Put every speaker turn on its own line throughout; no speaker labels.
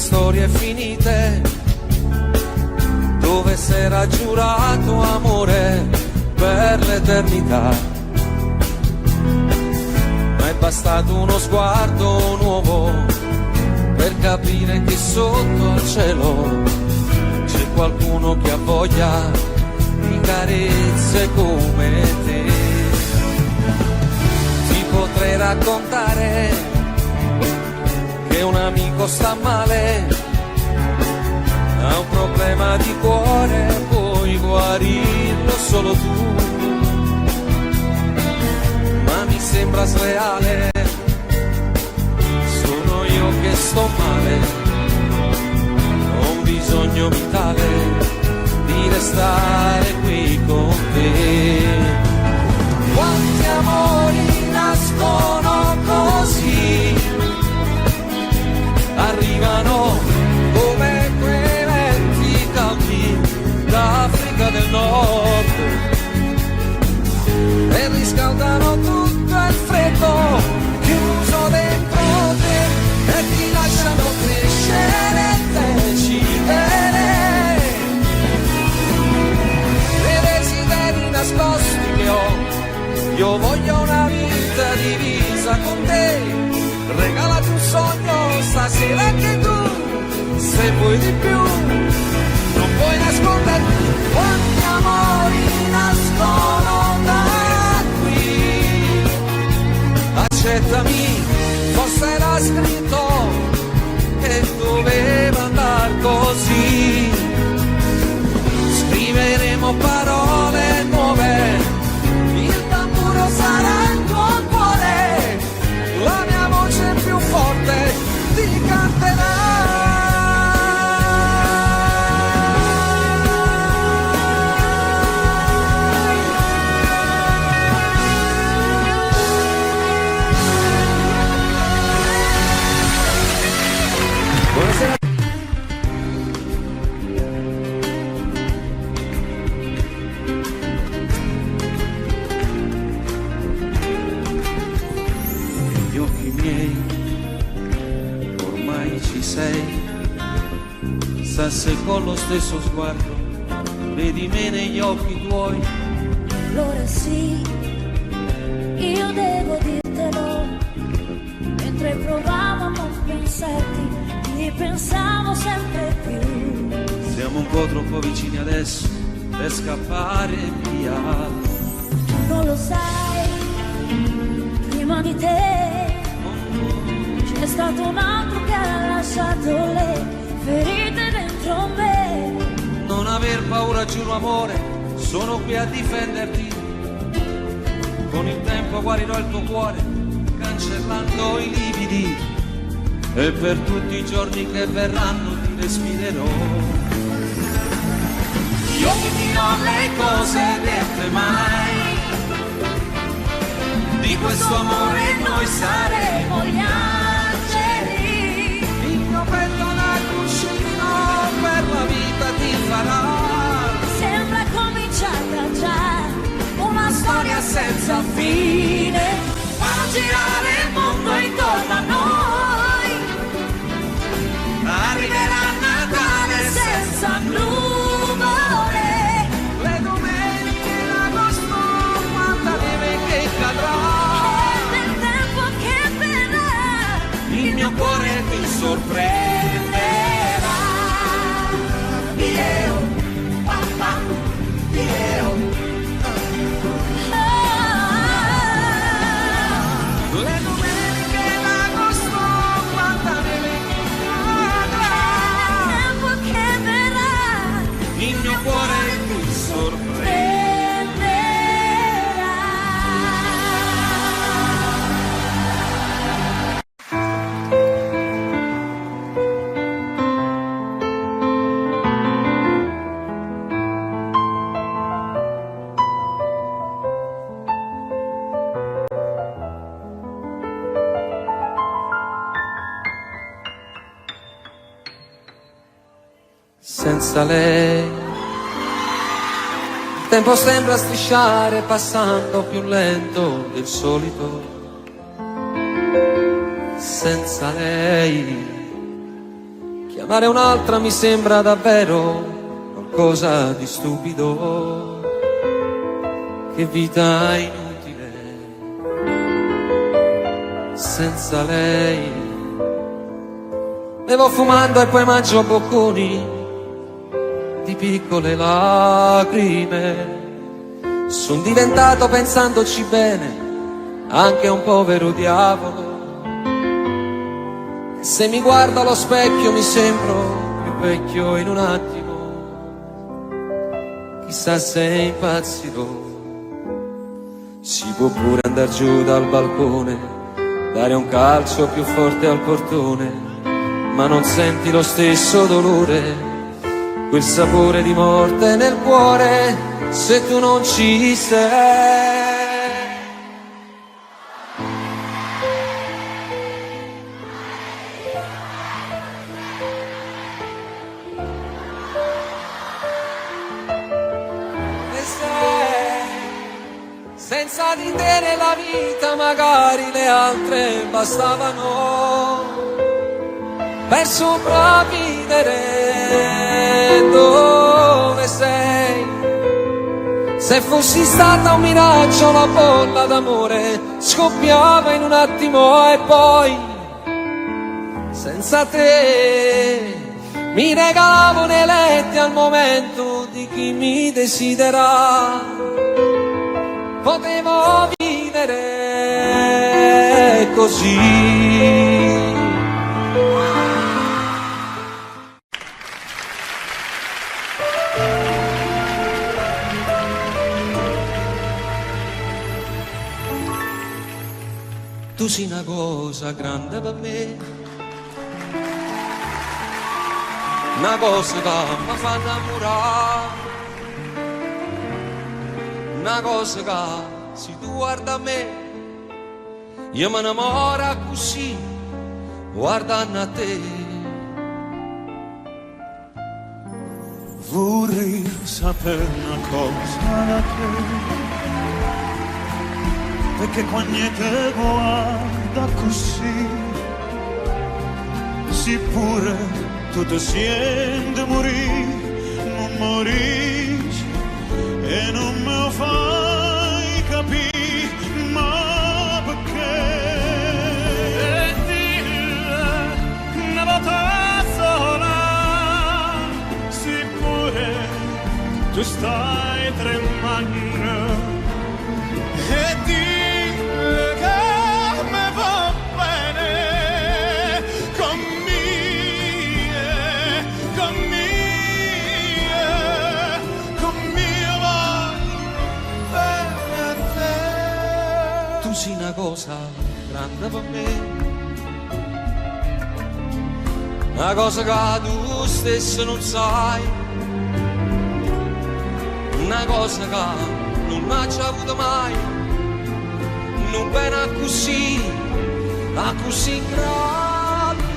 storie finite, dove s'era giurato amore per l'eternità. Ma è bastato uno sguardo nuovo per capire che sotto al cielo c'è qualcuno che ha voglia di carezze come te. Ti potrei raccontare che un amico sta male, ha un problema di cuore, puoi guarirlo solo tu. Ma mi sembra sleale, sono io che sto male, ho un bisogno vitale di restare qui con te. Quanti amori nascono così, arrivano come quei venti caldi d'Africa del Nord e riscaldano tutto il freddo chiuso dentro te e ti lasciano crescere e decidere dei desideri nascosti che ho. Io voglio una vita divisa con te, regalati un sogno stasera anche tu, se vuoi di più non puoi nasconderti. Quanti amori nascono da qui, accettami, forse era scritto che doveva andar così. Scriveremo parole nuove, il tamburo sarà il tuo cuore, la mia voce più forte ti canterà. Buonasera. Negli occhi miei ormai ci sei, sa se con lo stesso sguardo vedi me negli occhi tuoi.
Allora sì, io devo dirtelo, mentre provavo a non pensarti, ti pensavo sempre più.
Siamo un po' troppo vicini adesso per scappare via.
Tu non lo sai, prima di te c'è stato un altro che ha lasciato le ferite dentro me.
Non aver paura, giuro amore, sono qui a difenderti. Con il tempo guarirò il tuo cuore, cancellando i lividi, e per tutti i giorni che verranno ti respirerò. Io ti dirò le cose dette mai, di questo amore noi saremo gli angeli. Il mio petto da cuscino per la vita ti farà.
Sembra cominciata già una storia senza fine, fa girare il mondo intorno a noi. Arriverà Natale senza nuvole,
Le domeniche d'agosto, quanta neve che cadrà,
e del tempo che verrà
il mio cuore ti sorprenderà.
io, papà, io.
Le domeniche d'agosto, quanta neve che cadrà,
Tempo che verrà,
il mio cuore ti sorprenderà. Senza lei il tempo sembra strisciare, passando più lento del solito. Senza lei che Chiamare un'altra mi sembra davvero qualcosa di stupido. Che vita inutile senza lei. Bevo fumando e poi mangio bocconi di piccole lacrime. Son diventato, pensandoci bene, anche un povero diavolo. Se mi guardo allo specchio mi sembro più vecchio in un attimo. Chissà se impazzirò. Si può pure andar giù dal balcone, dare un calcio più forte al portone, ma non senti lo stesso dolore, quel sapore di morte nel cuore, se tu non ci sei. Senza di te nella vita magari le altre bastavano per sopravvivere. Dove sei? Se fossi stata un miraggio la bolla d'amore scoppiava in un attimo e poi senza te mi regalavo nei letti al momento di chi mi desidera. Potevo vivere così. Tu sei una cosa grande per me, una cosa che mi fa innamorare, una cosa che se tu guarda a me io mi innamoro così guardando a te.
Vorrei sapere una cosa da te, perché quando te guarda così si pure tu ti senti morire, non morisci e non me lo fai capire, ma perché? E dille una volta sola, si pure tu stai tremando, e dille che me va bene con
Tu sei una cosa grande per me, una cosa che tu stesso non sai, una cosa che non hai già avuto mai, non bene così grande.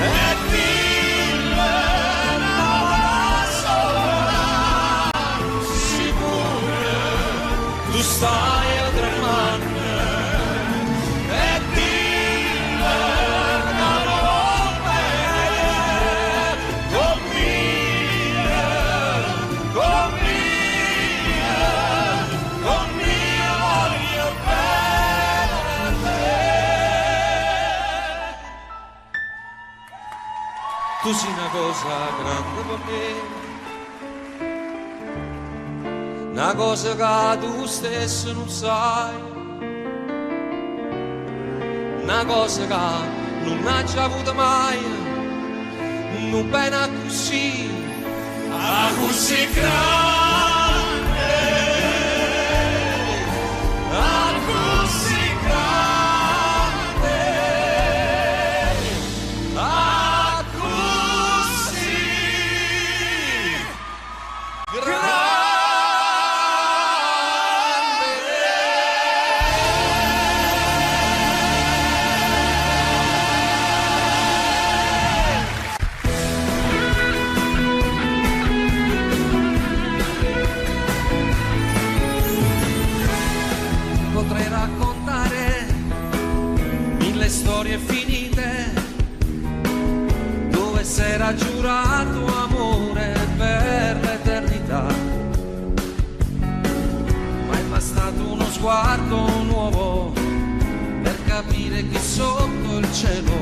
E dille tu stai a tremare, e dille che non bene con mia voglio bene a te. Tu sei una cosa grande per me, una cosa che tu stesso non sai, una cosa che non hai già avuto mai, non bene così grande, così grande, così grande. Potrei raccontare mille storie finite ha giurato amore per l'eternità, ma è bastato uno sguardo nuovo per capire che sotto il cielo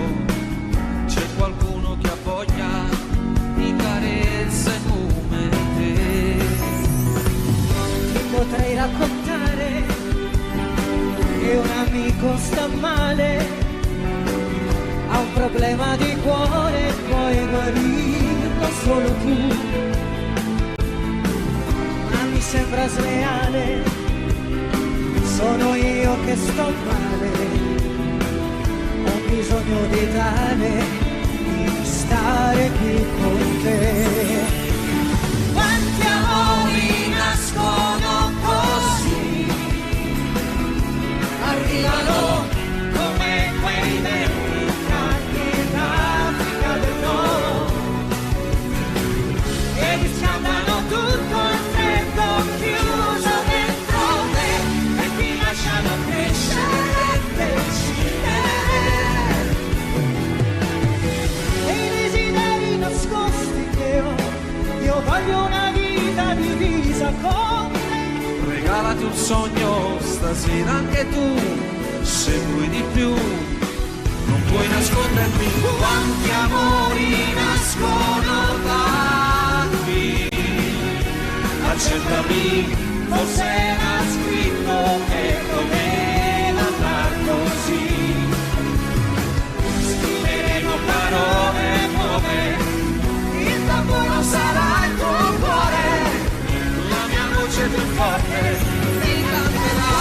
c'è qualcuno che ha voglia di carezze come te.
Ti potrei raccontare che un amico sta male, ha un problema di cuore, puoi guarirlo solo tu. Ma mi sembra sleale, sono io che sto male, ho bisogno di tale, di stare qui con te. Quanti amori nascono così, arrivano come quei venti caldi d'Africa del Nord, e riscaldano tutto il freddo chiuso dentro te, e ti lasciano crescere e decidere. E i desideri nascosti che ho, io voglio una vita divisa con te.
Regalati un sogno stasera anche tu, se vuoi di più non puoi nascondermi. Quanti amori nascono da qui, accendami, forse era scritto che doveva andar così. Scriveremo parole nuove, il tamburo sarà il tuo cuore, la mia voce più forte ti canterà.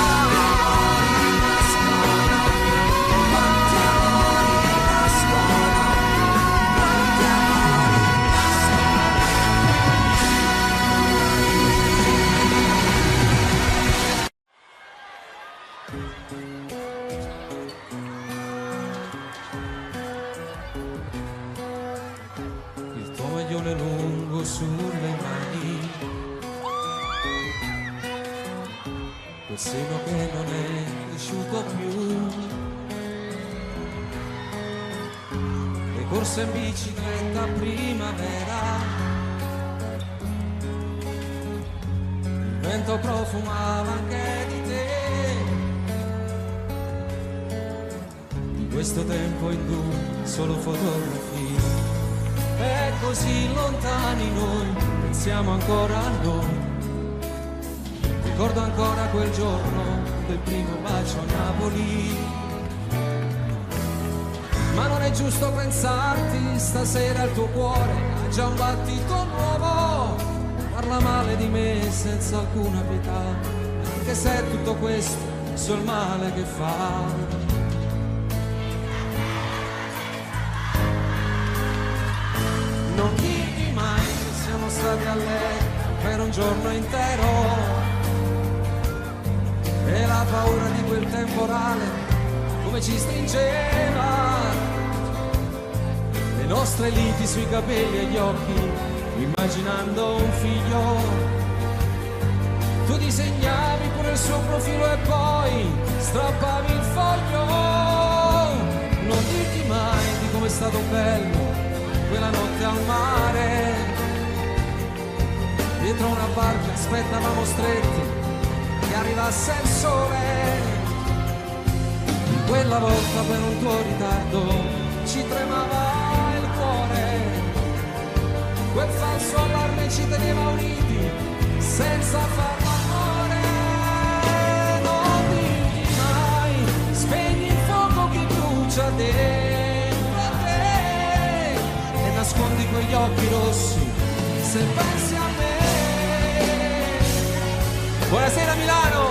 Il tuo maglione lungo sulle mani, quel seno che non è cresciuto più, le corse in bicicletta a primavera, il vento profumava anche di te. Di questo tempo in cui solo fotografie, e così lontani noi, pensiamo ancora a noi. Ricordo ancora quel giorno del primo bacio a Napoli. Ma non è giusto pensarti, stasera il tuo cuore ha già un battito nuovo. Parla male di me senza alcuna pietà, anche se è tutto questo sul male che fa. Non dirmi mai che siamo stati a letto per un giorno intero, e la paura di quel temporale come ci stringeva, le nostre liti sui capelli e gli occhi, immaginando un figlio. Tu disegnavi pure il suo profilo e poi strappavi il foglio. Non dirti mai di com'è stato bello quella notte al mare, dietro una barca aspettavamo stretti che arrivasse il sole. Quella volta per un tuo ritardo ci tremava il cuore, quel falso allarme ci teneva uniti senza far l'amore. Non dirti mai, spegni il fuoco che brucia dentro a te, e nascondi quegli occhi rossi se pensi a me. Buonasera Milano!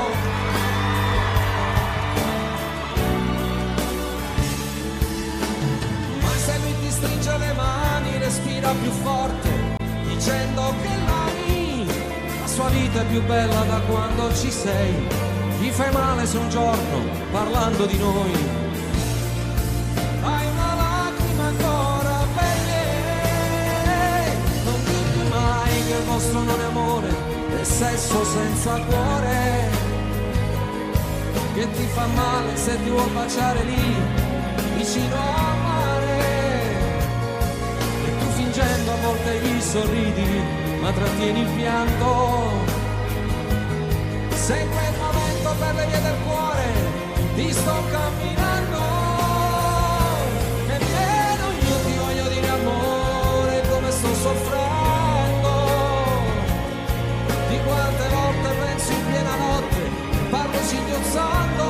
Ma se lui ti stringe le mani, respira più forte, dicendo che l'ami, la sua vita è più bella da quando ci sei. Gli fai male se un giorno, parlando di noi, hai una lacrima ancora per lei. Non dirti mai che il vostro non è amore, è sesso senza cuore, che ti fa male se ti vuol baciare lì vicino al mare, e tu fingi piangendo, a volte gli sorridi, ma trattieni il pianto. Se in quel momento per le vie del cuore ti sto camminando e pieno io ti voglio dire amore come sto soffrendo, di quante volte penso in piena notte, parlo singhiozzando,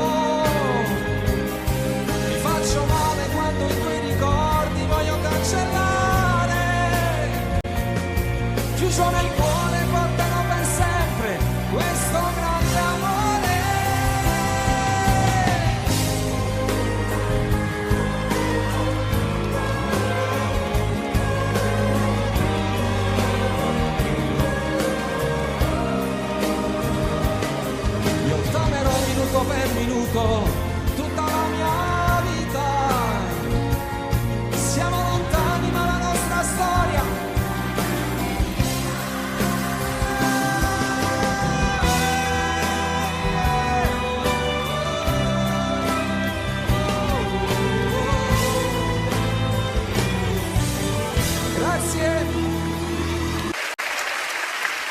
mi faccio male quando i tuoi ricordi voglio cancellare, chiuso nel cuore portano per sempre questo grande amore. Io t'amerò minuto per minuto tutta la mia vita, siamo lontani ma la nostra storia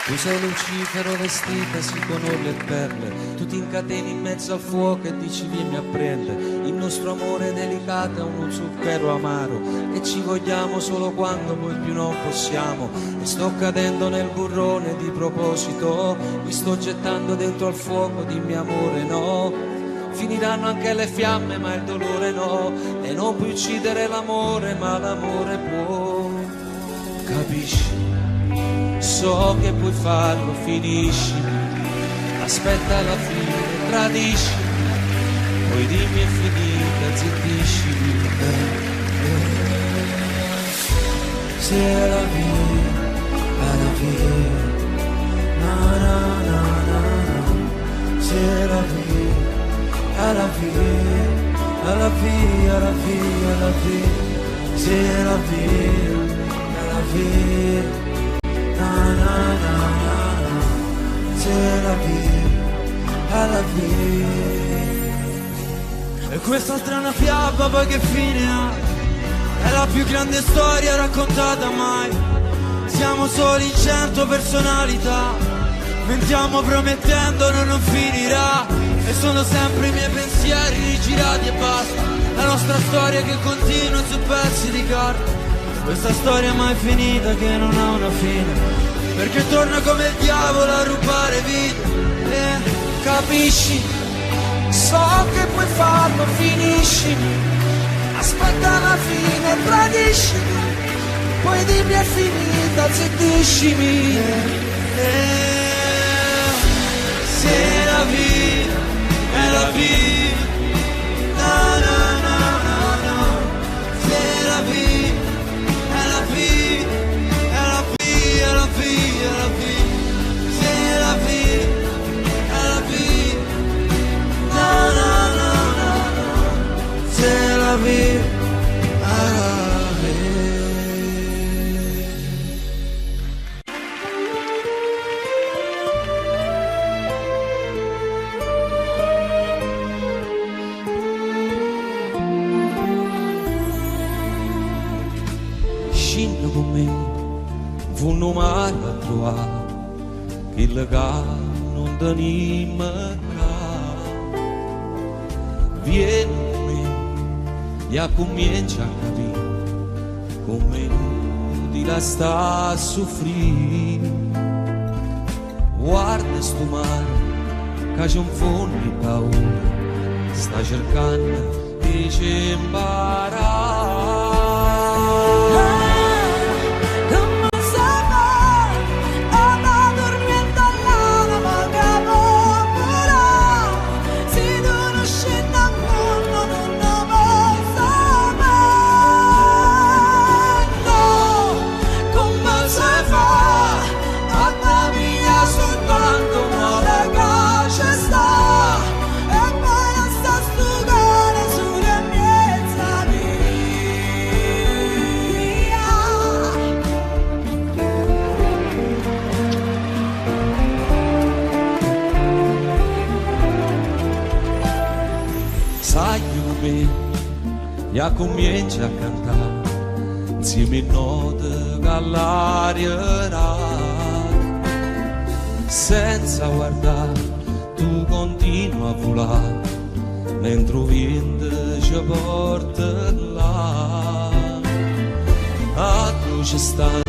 Tu sei Lucifero vestitasi con orle e perle, tu ti incateni in mezzo al fuoco e dici vieni a prendere. Il nostro amore delicato è uno zucchero amaro e ci vogliamo solo quando poi più non possiamo. E sto cadendo nel burrone di proposito, mi sto gettando dentro al fuoco, dimmi amore no. Finiranno anche le fiamme ma il dolore no, e non puoi uccidere l'amore ma l'amore può. Capisci? So che puoi farlo, finiscimi, aspetta alla fine, tradiscimi, poi dimmi è finita, zittiscimi. C'est la vie, na na na na na. C'est la vie, la vie, la vie, la vie, la vie. C'est la vie, la vie. Na na na na na, c'est la vie, la vie. E questa strana fiaba poi che fine ha? È la più grande storia raccontata mai. Siamo soli in 100 personalità, mentiamo promettendo non finirà. E sono sempre i miei pensieri rigirati e basta. La nostra storia che continua su pezzi di carta. Questa storia mai finita che non ha una fine, perché torna come il diavolo a rubare vita. Capisci? So che puoi farlo, finiscimi, aspetta la fine, tradiscimi, poi dimmi è finita, zittiscimi. C'est la vie, è la vie, na na na na na, c'est la vie. La vie, la vie, la vie, c'est la vie, la vie, na na na na na, c'est la vie, la vie. Scinno con me, fu un mare a trovare, che legame non tenima ca. Vieni con me, e comincia a capire, come di la sta a soffrire. Guarda sto mare, che c'è un fondo di paura, sta cercando di ci imparare. Ya comincia a cantare insieme a note che dall'aria, senza guardare tu continua a volare, mentre il vento ci porta là. A tu ci stanno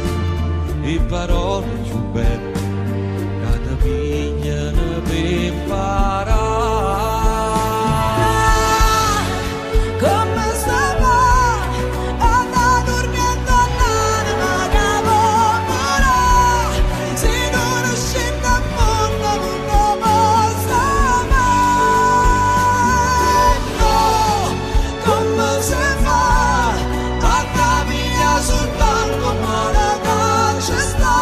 le parole più belle che ti pigliano per imparare.
Come stava andando dormendo all'anima che volerà, se non scende a mondo non lo posso mai. No, come si fa a capire soltanto male che ci sta,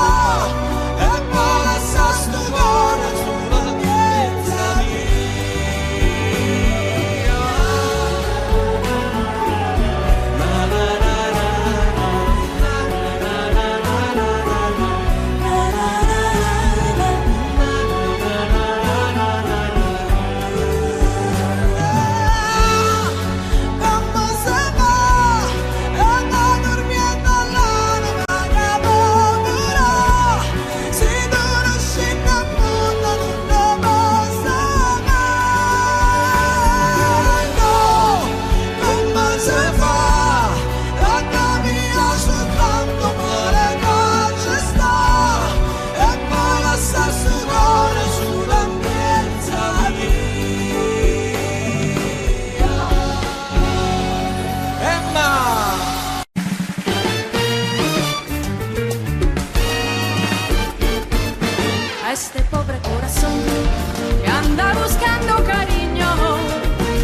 e poi lascia sto cuore sulla piazza mia. Come se va anda durmiendo all'anima che volerà, se non scende a mondo non lo posso mai. No, come se fa a capire soltanto male che ci sta, e poi lascia sto cuore sulla piazza mia. Emma!
A este pobre corazón que anda buscando cariño,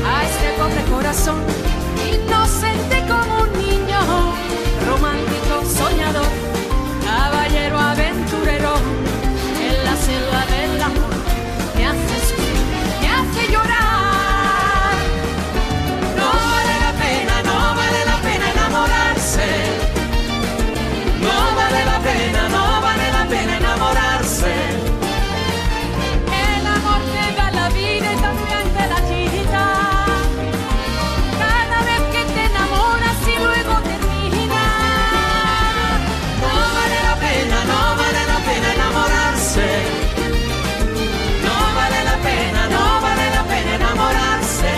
a este pobre corazón inocente como un niño, romántico, soñador, caballero aventurero, en la selva del amor me hace sufrir, me hace llorar. No vale la pena enamorarse, no vale la pena enamorarse. El amor te da la vida y también te la quita. Cada vez que te enamoras y luego termina. No vale la pena enamorarse. No vale la pena enamorarse.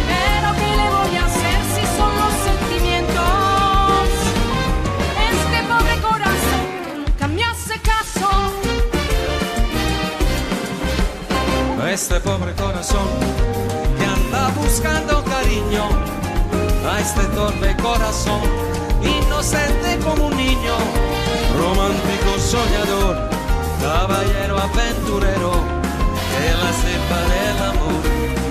Pero ¿qué le voy a hacer si son los sentimientos? Este pobre corazón nunca me hace caso.
A este pobre corazón que anda buscando cariño, a este torpe corazón inocente como un niño, romántico soñador, caballero aventurero, que la cepa del amor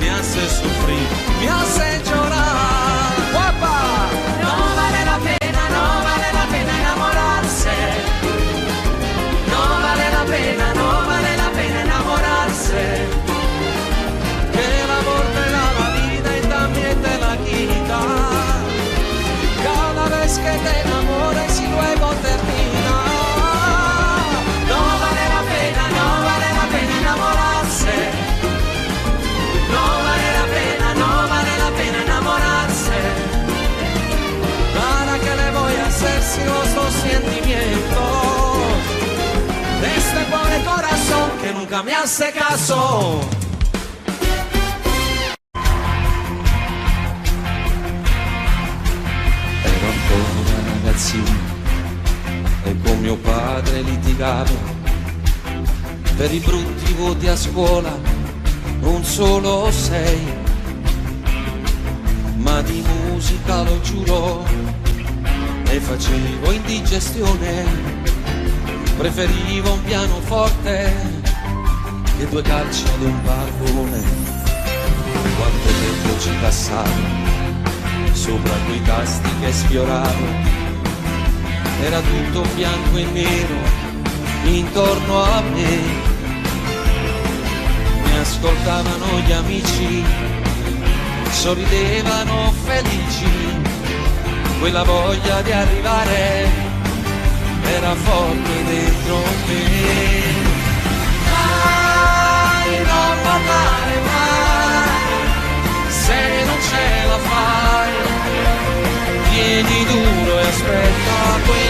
me hace sufrir, me hace llorar. ¡Guapa!
No vale la pena enamorarse.
No vale la pena enamorarse. Que el amor te da la vida y también te la quita. Cada vez que te enamores y luego termina. No vale la pena enamorarse. No vale la pena enamorarse. ¿Para qué le voy a hacer si los dos sentimientos de este pobre corazón que nunca me hace caso? Ero ancora ragazzino e con mio padre litigavo per i brutti voti a scuola, non solo 6, ma di musica lo giuro e facevo indigestione. Preferivo un pianoforte che 2 calci ad un pallone. Quanto tempo ci passavo sopra quei tasti che sfioravo, era tutto bianco e nero intorno a me. Mi ascoltavano gli amici, sorridevano felici, quella voglia di arrivare era forte dentro me. Mai non parlare mai, se non ce la fai, tieni duro e aspetta quella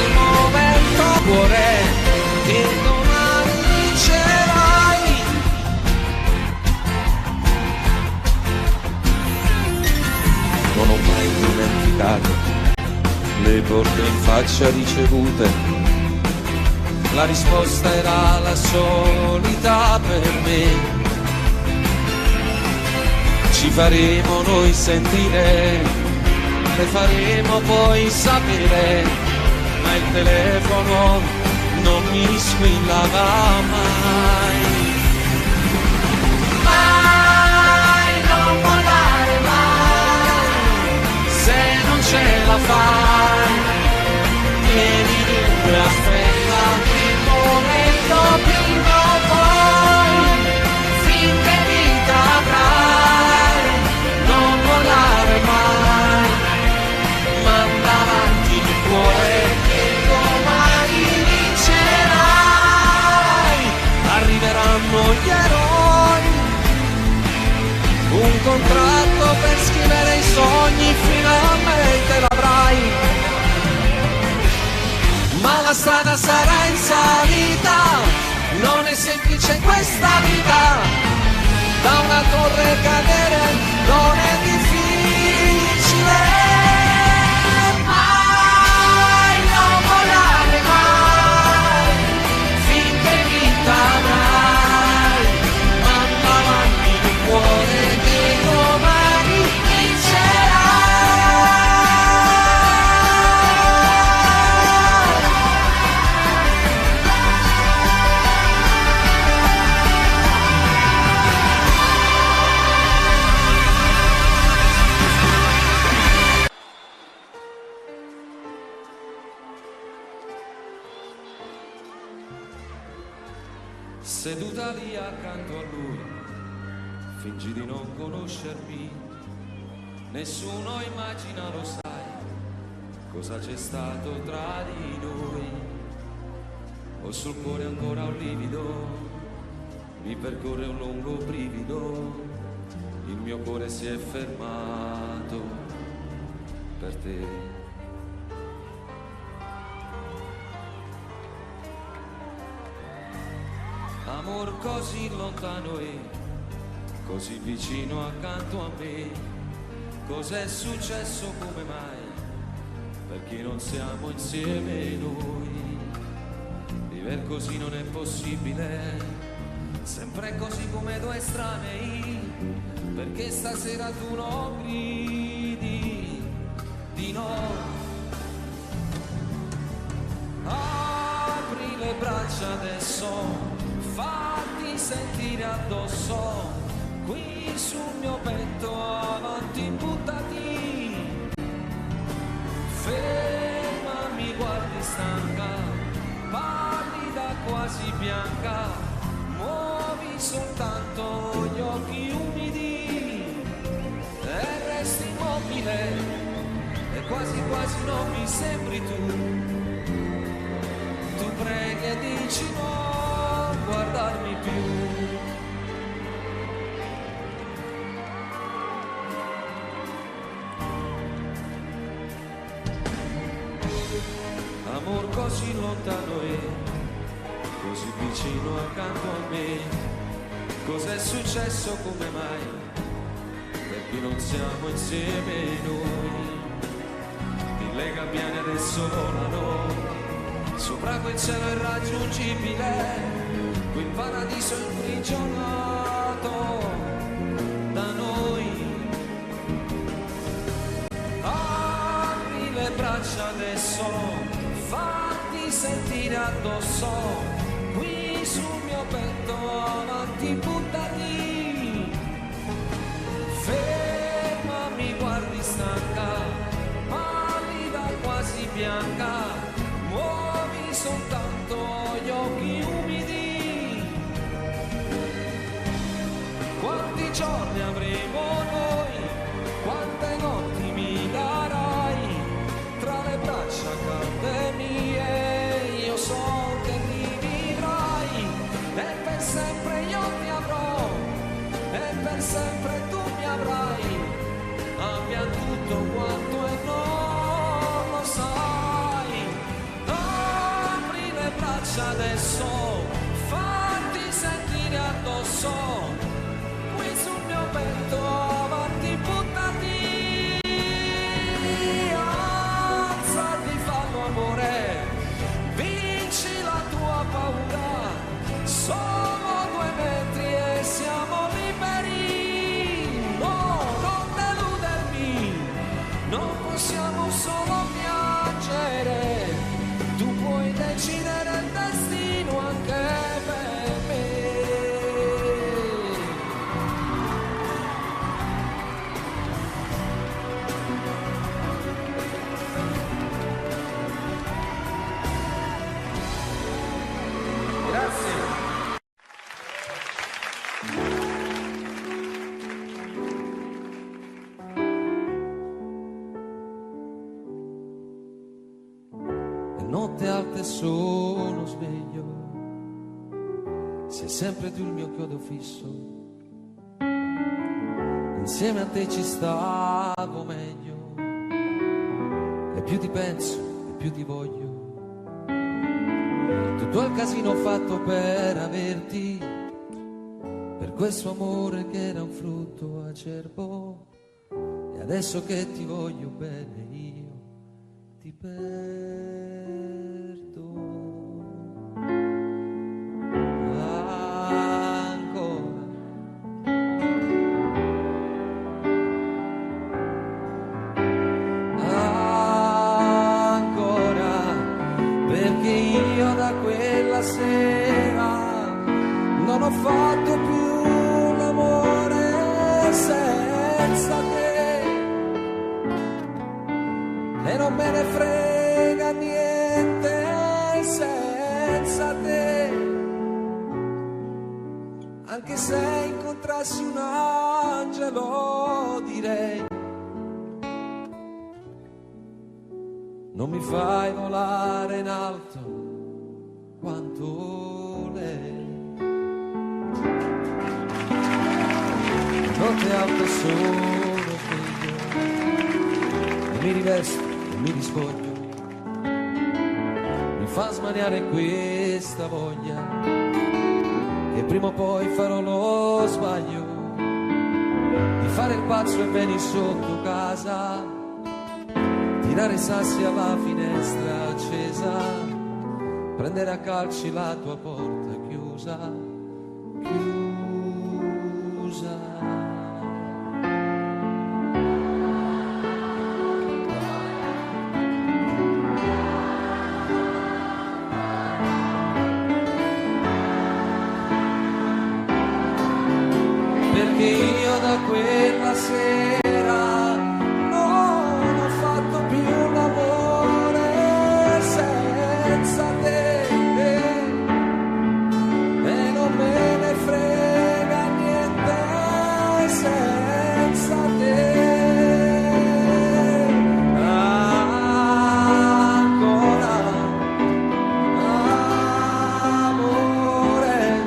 mai dimenticato le porte in faccia ricevute. La risposta era la solita per me. Ci faremo noi sentire, le faremo poi sapere, ma il telefono non mi squillava mai. Mai, non mollare mai, se non ce la fai, vieni dunque, aspetta il momento prima o poi, finché vita avrai, non mollare mai, manda avanti il cuore che domani vincerai, arriveranno gli eroi, un contratto per scrivere i sogni, finalmente l'avrai, ma la strada sarà in salita, non è semplice questa vita, da una torre cadere non è difficile, mai, non volare mai, finché vita avrai, manda avanti il cuore che domani vincerà. Seduta lì accanto a lui, fingi di non conoscermi, nessuno immagina, lo sai, cosa c'è stato tra di noi. Ho sul cuore ancora un livido, mi percorre un lungo brivido, il mio cuore si è fermato per te. Amor così lontano e così vicino accanto a me, cos'è successo, come mai, perché non siamo insieme noi, vivere così non è possibile, sempre così come due estranei, perché stasera tu non gridi di no, apri le braccia adesso, fatti sentire addosso, qui sul mio petto, avanti buttati, ferma, mi guardi stanca, pallida quasi bianca, muovi soltanto gli occhi umidi e resti immobile e quasi quasi non mi sembri tu preghi e dici no, guardarmi più. Amor così lontano e così vicino accanto a me, cos'è successo, come mai, perché non siamo insieme noi, mille gabbiani adesso volano sopra quel cielo irraggiungibile, quel paradiso imprigionato da noi. Apri le braccia adesso, fatti sentire addosso, qui sul mio petto, avanti buttati, ferma, mi guardi stanca, pallida quasi bianca, muovi soltanto gli occhi umidi. Quanti giorni avremo noi, quante notti mi darai, tra le braccia calde mie, io so che rivivrai, e per sempre io ti avrò, e per sempre tu mi avrai, abbia tutto quanto è non lo sai. Apri le braccia adesso, fatti sentire addosso, qui sul mio petto, avanti buttati, notte alta e sono sveglio, sei sempre tu il mio chiodo fisso, insieme a te ci stavo meglio, e più ti penso e più ti voglio, tutto il casino fatto per averti, per questo amore che era un frutto acerbo, e adesso che ti voglio bene io ti perdo ancora. Ancora, perché io da quella sera non ho fatto più l'amore senza te, e non me ne frega niente senza te, anche se incontrassi un angelo direi non mi fai volare in alto quanto lei. Notte alta sono sveglio e mi rivesto e mi rispoglio, mi fa smaniare questa voglia che prima o poi farò lo sbaglio di fare il pazzo e venire sotto casa, tirare i sassi alla finestra accesa, prendere a calci la tua porta chiusa, chiusa. Perché io da quella sera non ho fatto più l'amore senza te, e non me ne frega niente senza te. Ancora amore,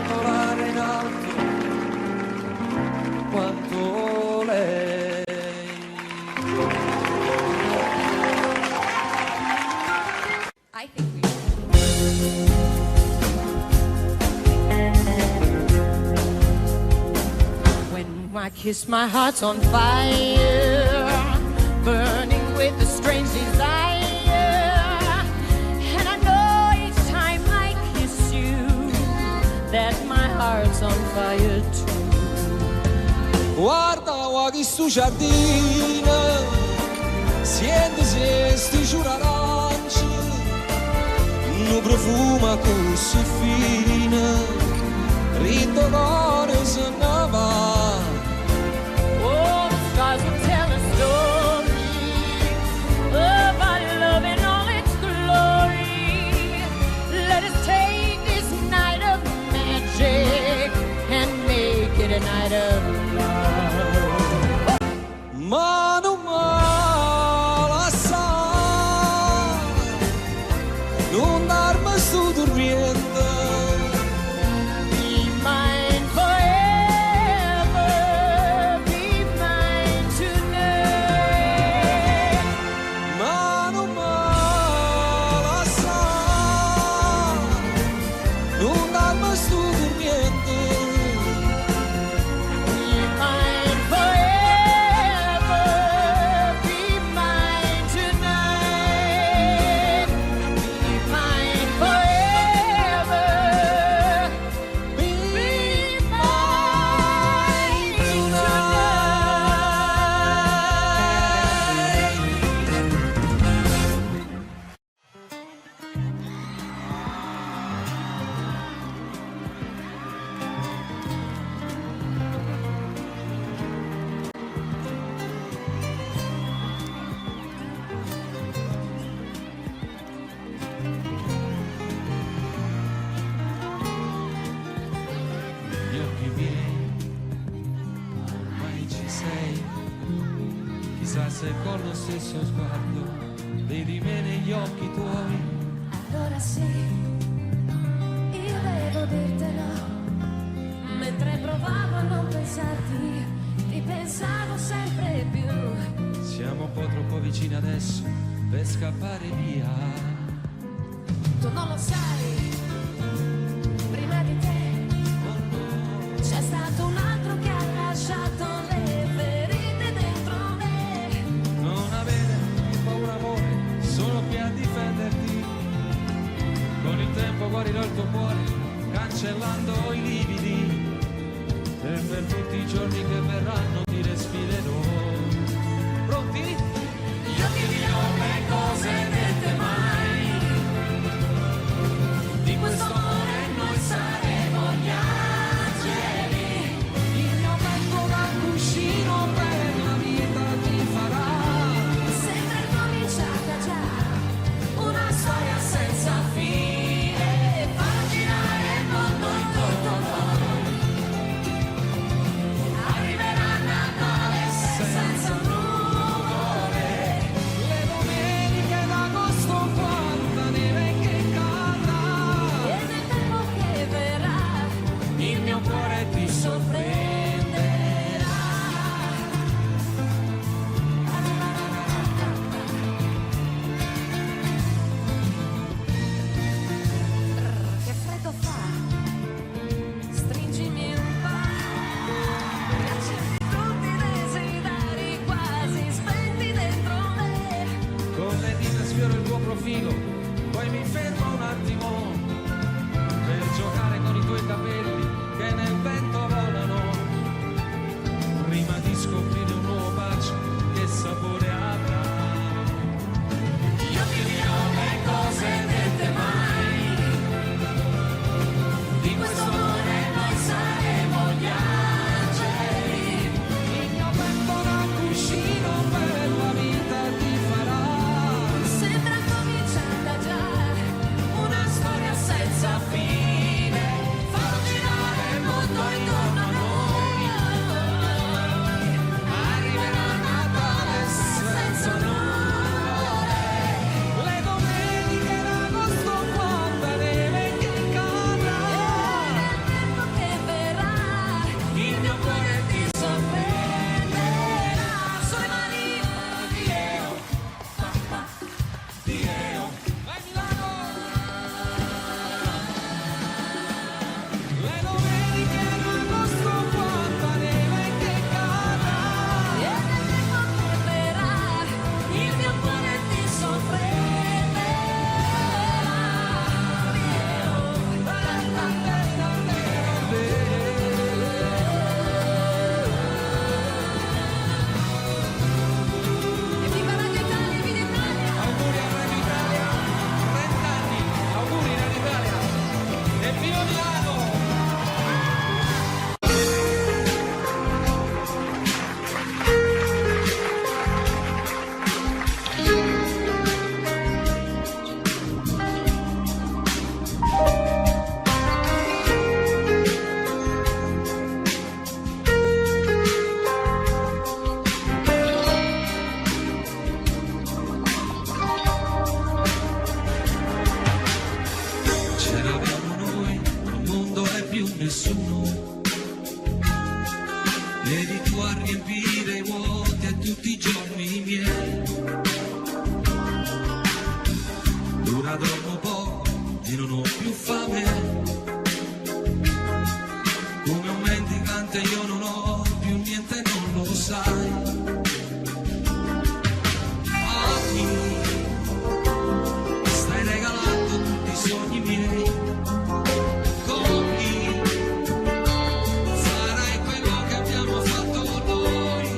volare in alto quanto lei.
I think we When I kiss, my heart's on fire, burning with a strange desire. And I know each time I kiss you that my heart's on fire too.
Guarda, guardi sto giardino, siente se sti giuraranci, non profuma così fine, ritto cuore se ne va.
Oh, the stars will tell a story of our love in all its glory. Let us take this night of magic and make it a night of love.
Ma non male assai, non darmi sto dormiendo.
Be mine forever.
chissà se con lo stesso sguardo vedi me negli occhi tuoi.
Allora sì, io devo dirtelo, mentre provavo a non pensarti, ti pensavo sempre più.
Siamo un po' troppo vicini adesso per scappare via.
Tu non lo sai, prima di te c'è stato un altro che ha lasciato le ferite dentro me.
Non avere paura amore, sono qui a difenderti. Con il tempo guarirò il tuo cuore, cancellando i lividi. E per tutti i giorni che verranno ti respirerò. Pronti? Io ti dirò le cose dette mai. Di questo amore noi saremo gli angeli. Il mio petto da cuscino per la vita ti farà.
Sembra cominciata già una storia senza fine, farà girare il mondo intorno a noi. Arriverà Natale senza nuvole,
Le domeniche d'agosto quanta neve che cadrà.
e nel tempo che verrà
Il mio cuore ti
sorprenderà. Che freddo fa, stringimi un po', riaccendi tutti i desideri quasi spenti dentro me.
Con le dita sfioro il tuo profilo, poi mi fermo un attimo per giocare con i tuoi capelli che nel vento volano. Prima di scoprire un nuovo bacio, che sapore avrà. Io ti dirò le cose dette mai. Di questo amore noi saremo gli angeli. Il mio petto da cuscino per la vita ti farà.
Sembra cominciata già una storia senza fine, farò girare il mondo intorno a noi.
Arriverà Natale senza nuvole, le domeniche d'agosto quanta neve che cadrà.
Nel tempo che verrà
Il mio cuore ti
sorprenderà. Sulle mani
vai Milano. Le domeniche d'agosto quanta neve che cadrà.
e nel tempo che verrà il mio cuore ti sorprenderà. E viva Radio Italia, viva Italia!
Auguri a Radio Italia, 30 anni, auguri Radio Italia e viva Milano! C'eravamo noi, il mondo è più nessuno. Vedi tu a riempire i vuoti a tutti i giorni miei. Ora dormo poco e non ho più fame. Come un mendicante io non ho più niente, non lo sai. Stai regalando tutti i sogni miei. Con chi farai quello che abbiamo fatto noi?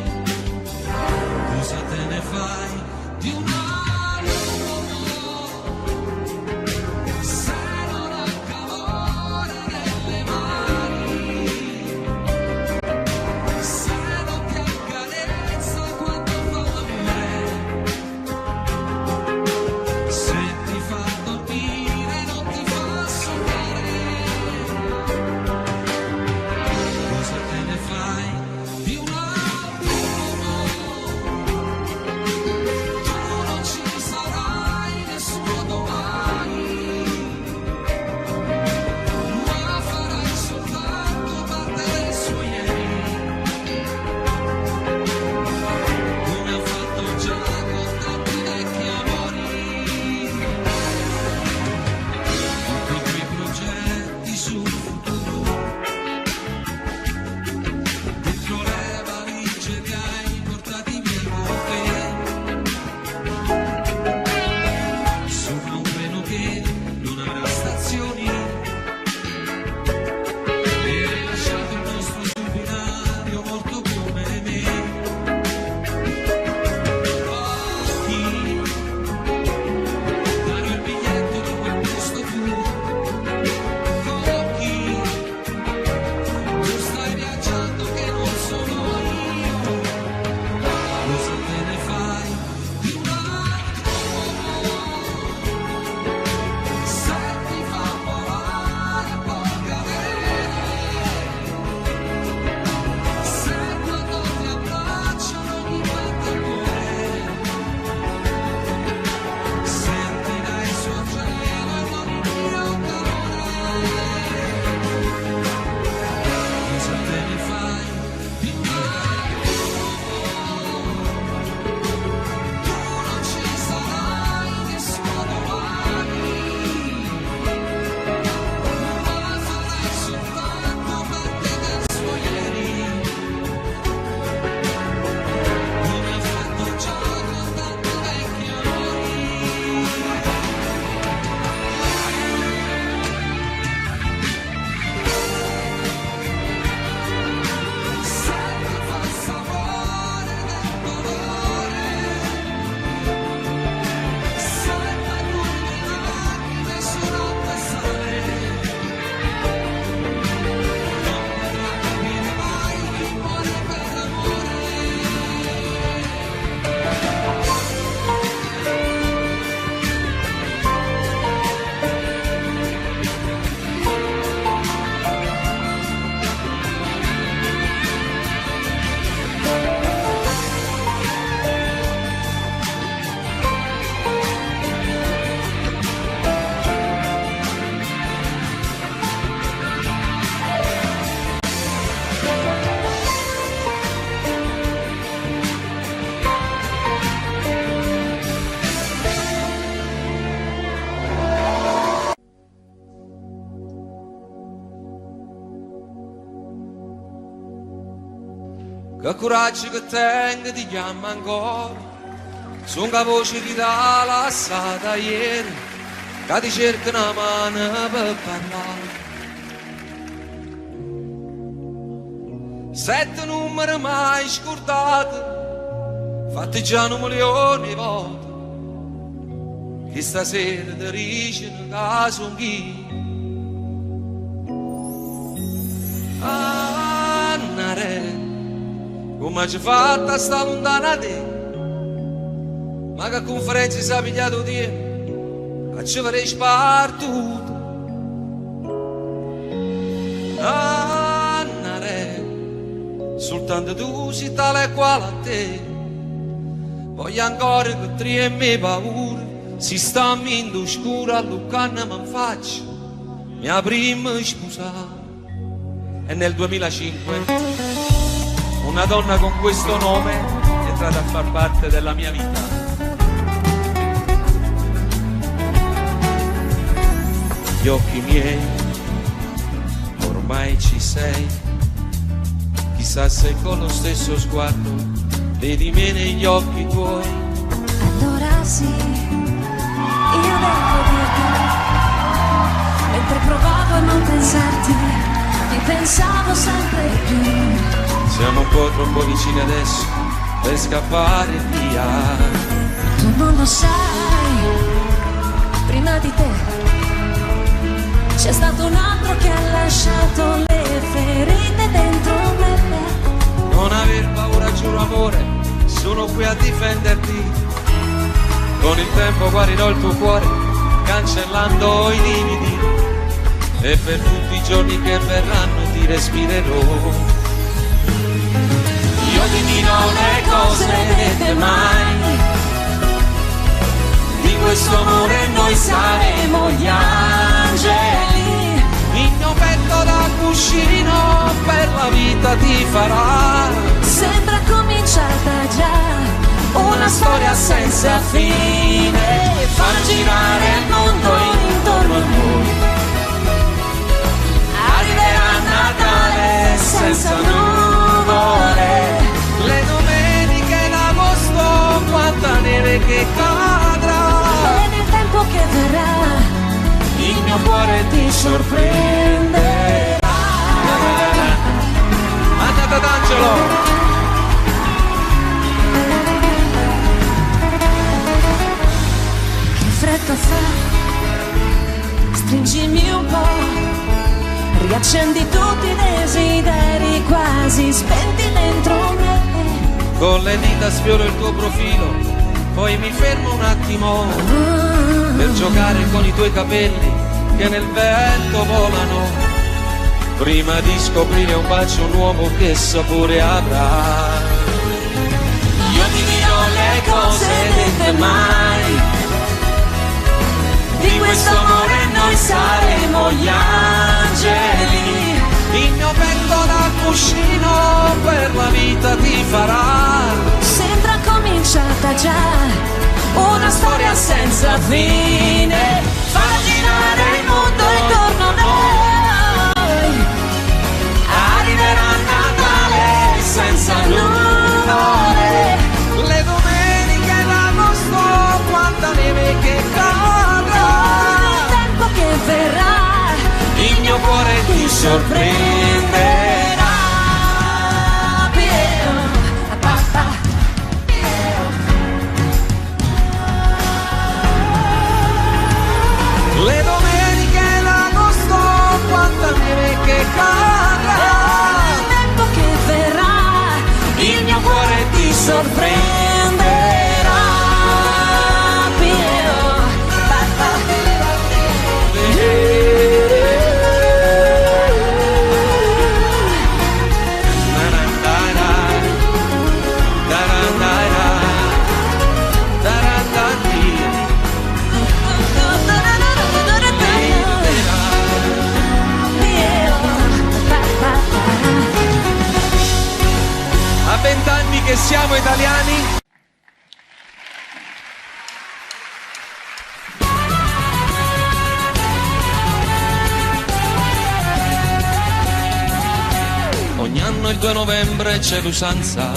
che coraggio che tengo ti chiama ancora, sono la voce che t'ha lasciata ieri, che ti cerca una mano per parlare. 7 numeri mai scordati, fatti già 1 milione di volte, che stasera ti dicono che sono chi. Annare, come ci fatta a sta lontana te, ma che conferenza si è pigliato te, che ci farei spartuto. Annare, soltanto tu sei tale e quale a te, voglio ancora che tremi paura, si sta in scura, all'uccanna mi faccio, mia prima sposata. E nel 2005 una donna con questo nome è entrata a far parte della mia vita. Gli occhi miei, ormai ci sei, chissà se con lo stesso sguardo vedi me negli occhi tuoi.
Allora sì, io dentro di te, mentre provavo a non pensarti, ti pensavo sempre più.
Siamo un po' troppo vicini adesso per scappare via.
Tu non lo sai, prima di te c'è stato un altro che ha lasciato le ferite dentro me.
Non aver paura, giuro amore, sono qui a difenderti. Con il tempo guarirò il tuo cuore, cancellando i limiti, e per tutti i giorni che verranno ti respirerò. Io ti dirò le cose dette mai, di questo amore noi saremo gli angeli. Il mio petto da cuscino per la vita ti farà.
Sembra cominciata già
Una storia senza fine, far girare il mondo intorno a noi. Arriverà Natale senza nuvole, le domeniche d'agosto, quanta neve che cadrà.
e nel tempo che verrà
Il mio cuore ti sorprenderà. Andate ad Angelo.
che fretta fa, stringimi un po', riaccendi tutti i desideri quasi spenti dentro me.
Con le dita sfioro il tuo profilo, poi mi fermo un attimo per giocare con i tuoi capelli che nel vento volano, prima di scoprire un bacio nuovo che sapore avrà. Io ti dirò le cose dette mai, di questo amore noi saremo gli angeli. Il mio petto da cuscino per la vita ti farà.
Sembra cominciata già una storia senza fine, far girare il mondo intorno a noi.
Arriverà Natale senza nuvole, le domeniche d'agosto, quanta neve che cadrà.
Nel tempo che verrà
Il mio cuore ti sorprenderà. Le domeniche d'agosto, quanta neve che cadrà.
nel tempo che verrà
Il mio cuore ti sorprenderà. A 20 anni che siamo italiani. Ogni anno il 2 novembre c'è l'usanza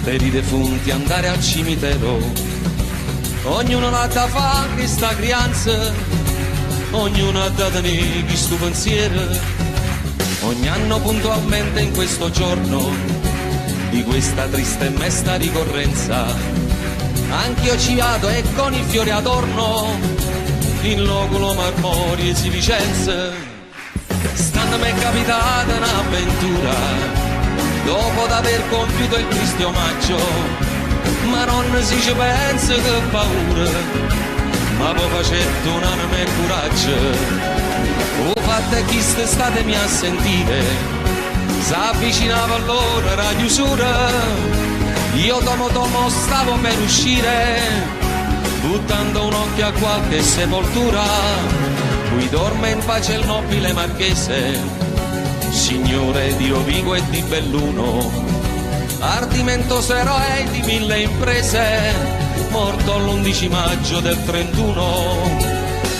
per i defunti andare al cimitero. Ognuno ha da fare questa crianza, ognuno ha da tenere questo pensiero. Ogni anno puntualmente in questo giorno di questa triste e mesta ricorrenza, anch'io ci vado e con i fiori adorno in loculo marmori e si Vicenza. Stando mi è capitata un'avventura dopo d'aver compiuto il triste omaggio, ma non si ci pensa che paura, ma poi facetto un'anima e coraggio. O fatta chi statemi a sentire, s'avvicinava l'ora la chiusura, io tomo stavo per uscire, buttando un occhio a qualche sepoltura. Qui dorme in pace il nobile marchese, signore di Rovigo e di Belluno, ardimentoso eroe di 1000 imprese, morto l'11 maggio del 31.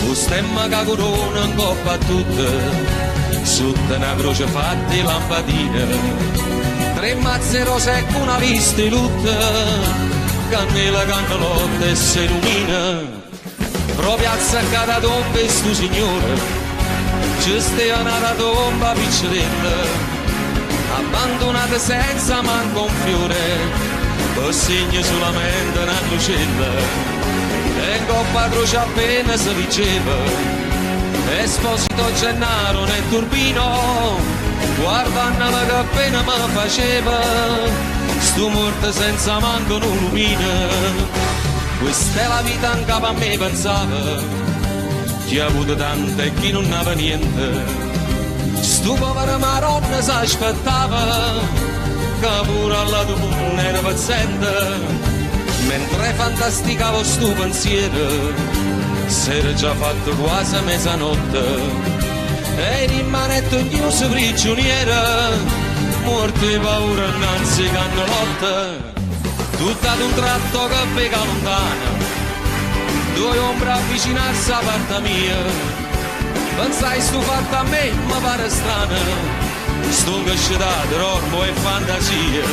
Un stemma che corona in coppa a tutte, sotto una croce fatta di lampadine, 3 mazze rose e una vista di lutte, cannella, cannalotte e si illumina. Proprio azzaccata tomba e stu signore, ci stia una tomba piccerella, abbandonata senza manco un fiore, per segno solamente una lucella, e in coppa a croce appena si diceva, Esposito Gennaro nel turbino, guardando che appena mi faceva, stu morto senza manco una lumina. Questa è la vita in capo a me pensava, chi ha avuto tanto e chi non aveva niente. Stu povero maronna s'aspettava, che pure alla tua era paziente. Mentre fantasticavo stu pensiero, s'era già fatto quasi mezzanotte, e in manetto chiuso prigioniera, morto di paura innanzi cannalotte. Tutto ad un tratto che pega lontana, 2 ombre avvicinarsi a parte mia, pensai stu fatto a me, mi pare strano, sto incascetato, ormo e fantasia.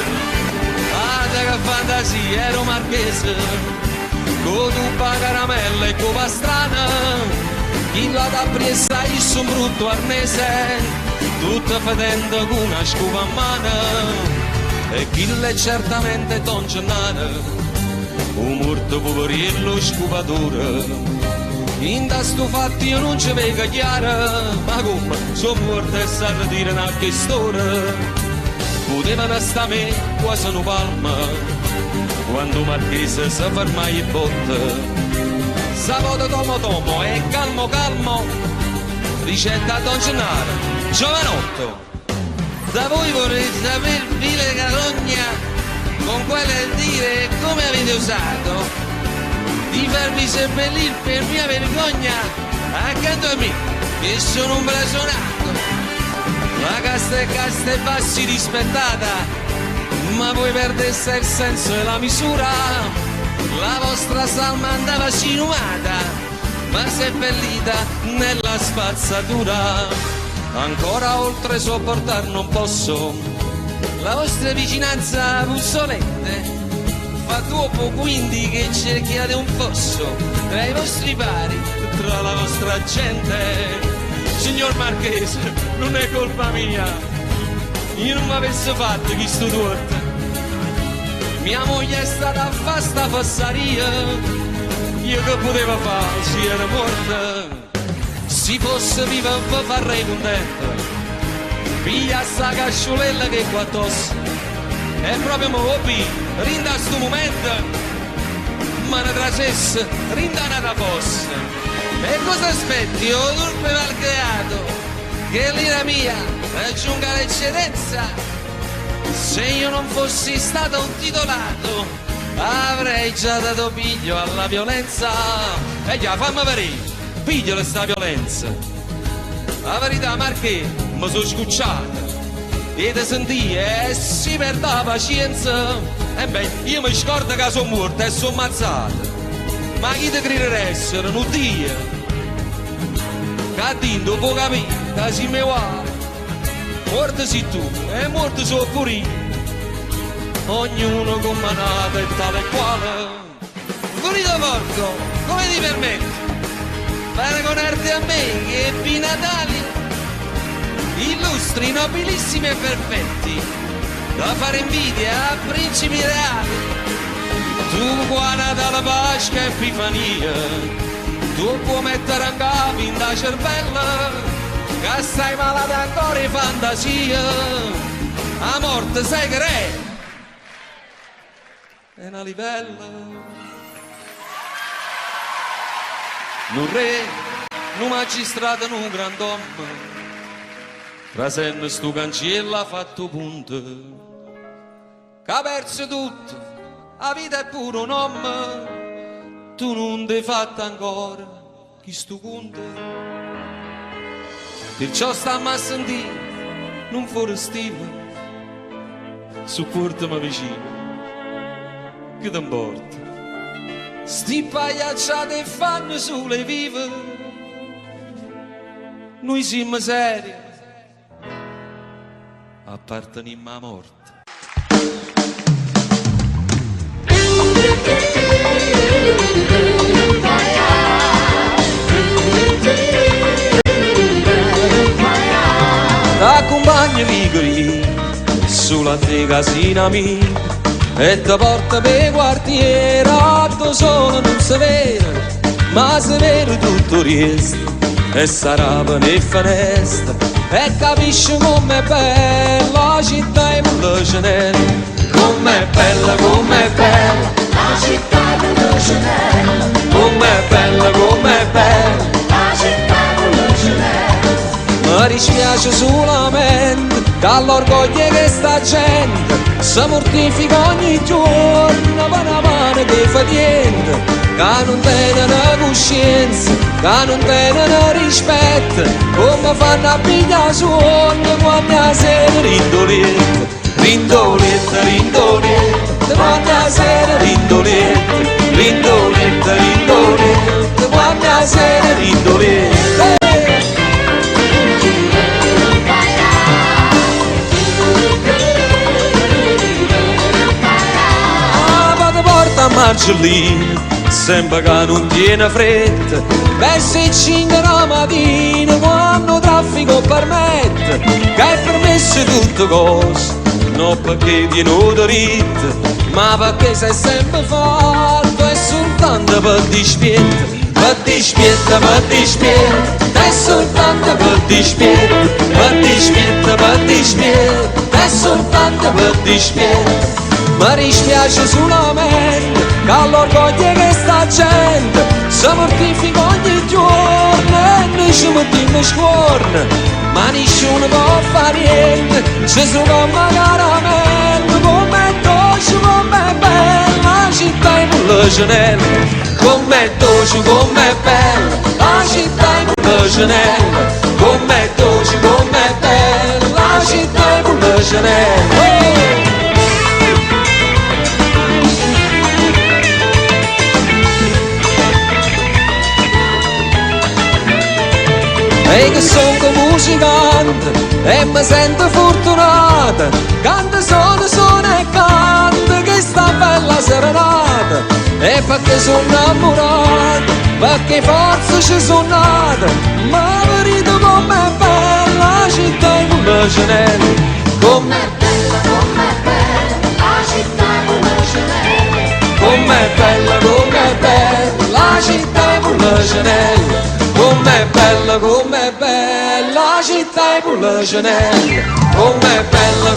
Ah, che fantasia, ero marchese, con tuppa caramella e con pastrana, chi la da presa issu un brutto arnese, tutta fedendo con una scupa a mano. E chi l'è certamente Don Gennaro, un morto poverillo scupatore. In da sto fatto io non ci vedo chiaro, ma come sono morto e sa dire una storia. Potevano sta me quasi una palma, quando Marchese si ferma e botte. Sabato tomo e calmo calmo, ricetta Don Gennaro, giovanotto. Da voi vorrei sapere, vile carogna, con quale dire come avete usato di farvi seppellire per mia vergogna accanto a me, che sono un blasonato. La casta e bassi rispettata, ma voi perdeste il senso e la misura. La vostra salma andava sinumata, ma seppellita nella spazzatura. Ancora oltre sopportar non posso la vostra vicinanza puzzolente, fa troppo quindi che cerchiate un fosso tra i vostri pari, tra la vostra gente. Signor Marchese, non è colpa mia, io non mi avessi fatto questo torto, mia moglie è stata a fare sta fassaria, io che potevo fare, si era morta. Si fosse viva farei contento, piglia sta casciolella che qua tosse, e proprio mo hobby, rinda sto momento, ma ne trasesse, rinda una fosse. E cosa aspetti, o turpe malcreato, che l'ira mia raggiunga l'eccedenza? Se io non fossi stato un titolato, avrei già dato piglio alla violenza. E già, fammi vedere. Pigliala sta violenza. La verità, Marché, mi sono scucciata e te sentì e si perde la pazienza. E beh, io mi scordo che sono morta e sono ammazzata, ma chi ti crederessero, non Dio che a Dio può capire che si mi vuole. Morto sei tu e morto sono pure io, ognuno con manata e tale e quale. Pulito porco, come ti permetti? Paragonarti a me che ebbi Natali, illustri, nobilissimi e perfetti, da fare invidia a principi reali. Tu qua Natale, Pasqua e Epifania, tu puoi mettere a capo in da cervella, che stai malata ancora in fantasia, a morte sai che è una livella. Un re, un magistrato, un grand'uomo, trasenne sto cancello ha fatto punto, che ha perso tutto, la vita è pure un uomo, tu non ti hai fatto ancora chi sto conto. Perciò stammi a sentire, non fuori stile, supportami vicino, che ti importa? Sti pagliacciate e fanno sulle vive, noi siamo seri, apparteniamo alla morte. Accompagnami qui sulla te casina mia e ti porta per quartiere, atto solo non si vede, ma si vede tutto il resto, e sarà per le finestre e capisci com'è bella la città in Mille Cenelle, com'è bella la città in Mille Cenelle, com'è bella la città in Mille Cenelle. Mi dispiace solamente dall'orgoglio che sta gente si mortifica ogni giorno per una mano che fa niente, che non tenen coscienza, che non tenen rispetto, come fanno a pigliare sonno quando la sera rindoletta, rindoletta, rindoletta, quando la sera rindoletta, rindoletta, rindoletta, quando la sera rindoletta. Margellina, sembra che non tiene fretta, verso 5 la mattina quando traffico permette, che è permesso tutte cose, non perché tiene diritto, ma perché sei sempre fatto e soltanto per dispietto, per dispietto, per dispietto, è soltanto per dispietto, per dispietto, per dispietto, è soltanto per dispietto. Mi dispiace solamente che all'orgoglio che sta gente si mortifica ogni giorno e noi ci mettiamo scorno, ma nessuno può fare niente, ci sono caramelle, com'è dolce, com'è bella la città in Mille Cenelle, com'è dolce, com'è bella la città in Mille Cenelle, com'è dolce, com'è bella la città in Mille Cenelle. E che sono musicante e mi sento fortunata, canto sono e canto che sta bella serenata, e perché sono innamorato, perché forse ci sono nata, ma vedo com'è bella la città in Mille Cenelle, com'è bella la città in Mille Cenelle, com'è bella la città in Mille Cenelle, com'è bella la città in Mille Cenelle, com'è bella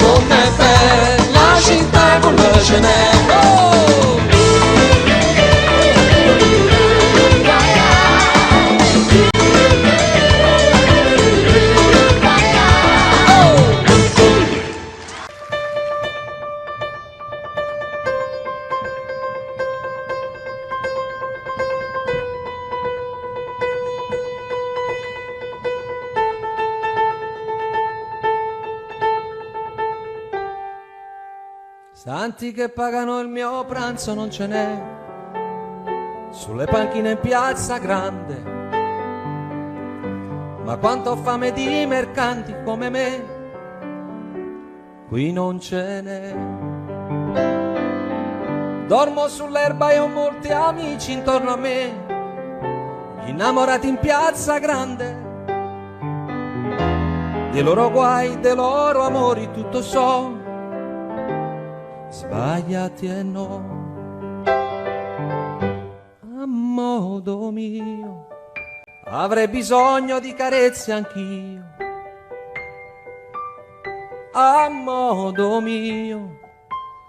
la città in Mille Cenelle. Oh! Santi che pagano il mio pranzo non ce n'è, sulle panchine in piazza grande, ma quanto ho fame di mercanti come me, qui non ce n'è. Dormo sull'erba e ho molti amici intorno a me, innamorati in piazza grande, dei loro guai, dei loro amori tutto so, sbagliati e no. A modo mio avrei bisogno di carezze anch'io, a modo mio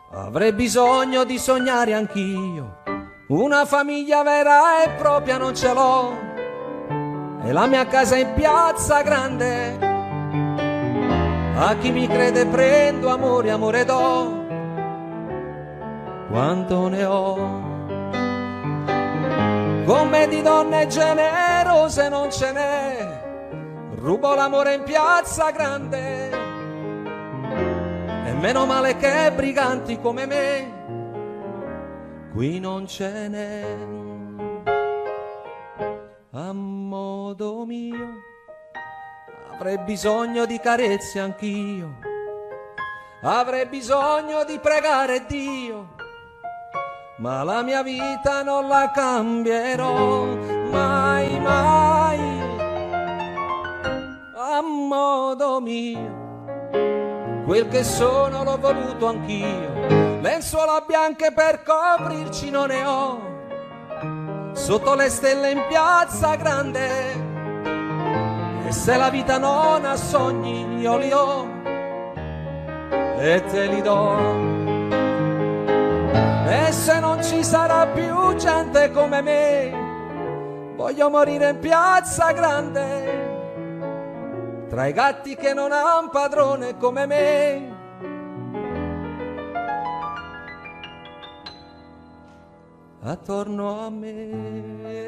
avrei bisogno di sognare anch'io. Una famiglia vera e propria non ce l'ho, e la mia casa è in piazza grande. A chi mi crede prendo amore, amore do, quanto ne ho. Con me di donne generose non ce n'è, rubo l'amore in piazza grande. E meno male che briganti come me qui non ce n'è. A modo mio avrei bisogno di carezze anch'io, avrei bisogno di pregare Dio, ma la mia vita non la cambierò mai, mai. A modo mio quel che sono l'ho voluto anch'io, lenzuola bianche per coprirci non ne ho, sotto le stelle in piazza grande. E se la vita non ha sogni io li ho e te li do. E se non ci sarà più gente come me, voglio morire in piazza grande, tra i gatti che non han padrone come me. Attorno a me.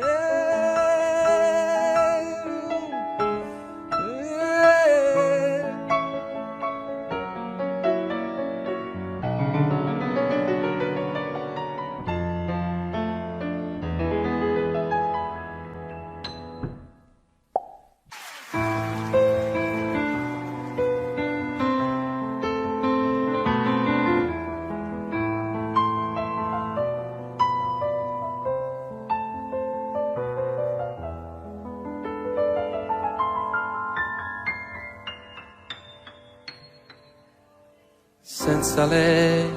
Senza lei il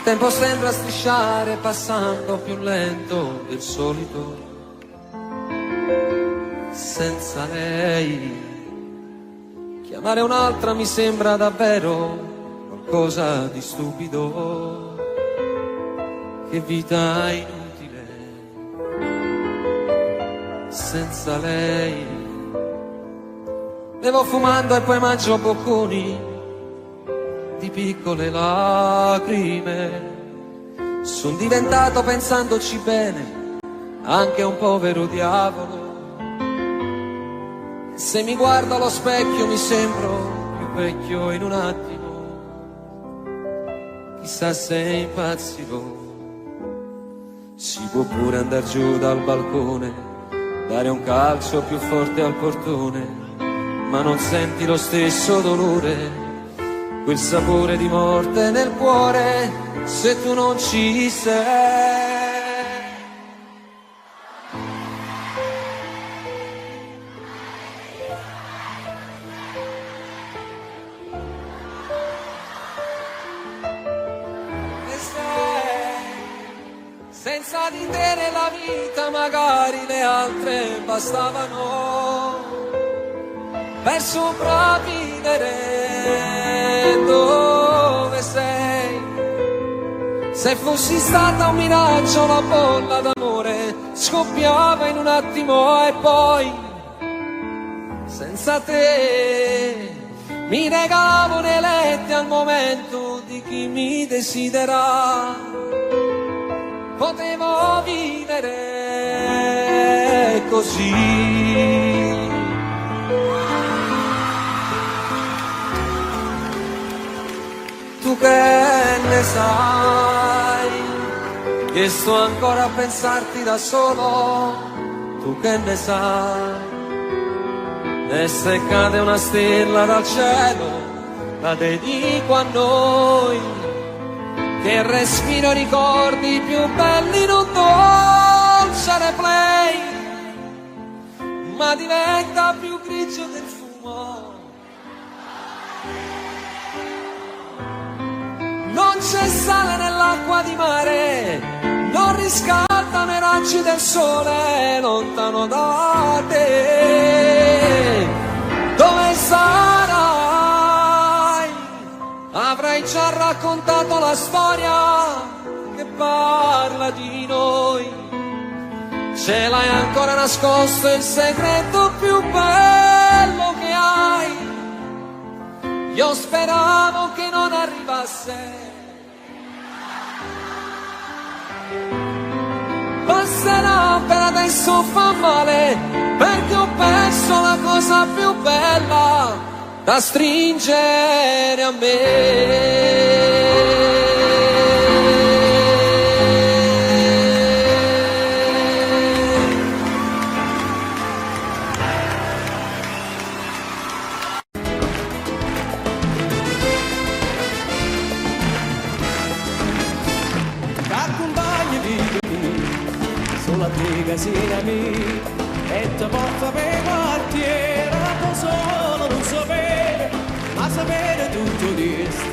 tempo sembra strisciare passando più lento del solito. Senza lei chiamare un'altra mi sembra davvero qualcosa di stupido. Che vita inutile senza lei. Bevo fumando e poi mangio bocconi di piccole lacrime. Son diventato, pensandoci bene, anche un povero diavolo. Se mi guardo allo specchio mi sembro più vecchio in un attimo. Chissà se impazzirò. Si può pure andar giù dal balcone, dare un calcio più forte al portone, ma non senti lo stesso dolore, quel sapore di morte nel cuore, se tu non ci sei. E senza di te nella vita magari le altre bastavano per sopravvivere. Dove sei? Se fossi stata un miraggio, una bolla d'amore scoppiava in un attimo e poi senza te mi regalavo nei letti al momento di chi mi desidera. Potevo vivere così. Tu che ne sai, che sto ancora a pensarti da solo. Tu che ne sai, e se cade una stella dal cielo la dedico a noi, che respiro ricordi più belli in un dolce replay, ma diventa più grigio del fumo. Non c'è sale nell'acqua di mare, non riscaldano i raggi del sole lontano da te. Dove sarai? Avrai già raccontato la storia che parla di noi. Ce l'hai ancora nascosto il segreto più bello che hai. Io speravo che non arrivasse. Passerà, per adesso fa male, perché ho perso la cosa più bella da stringere a me.
La tua casina mia e ti porta per quartiere, ma solo non sapere, ma sapere tutto questo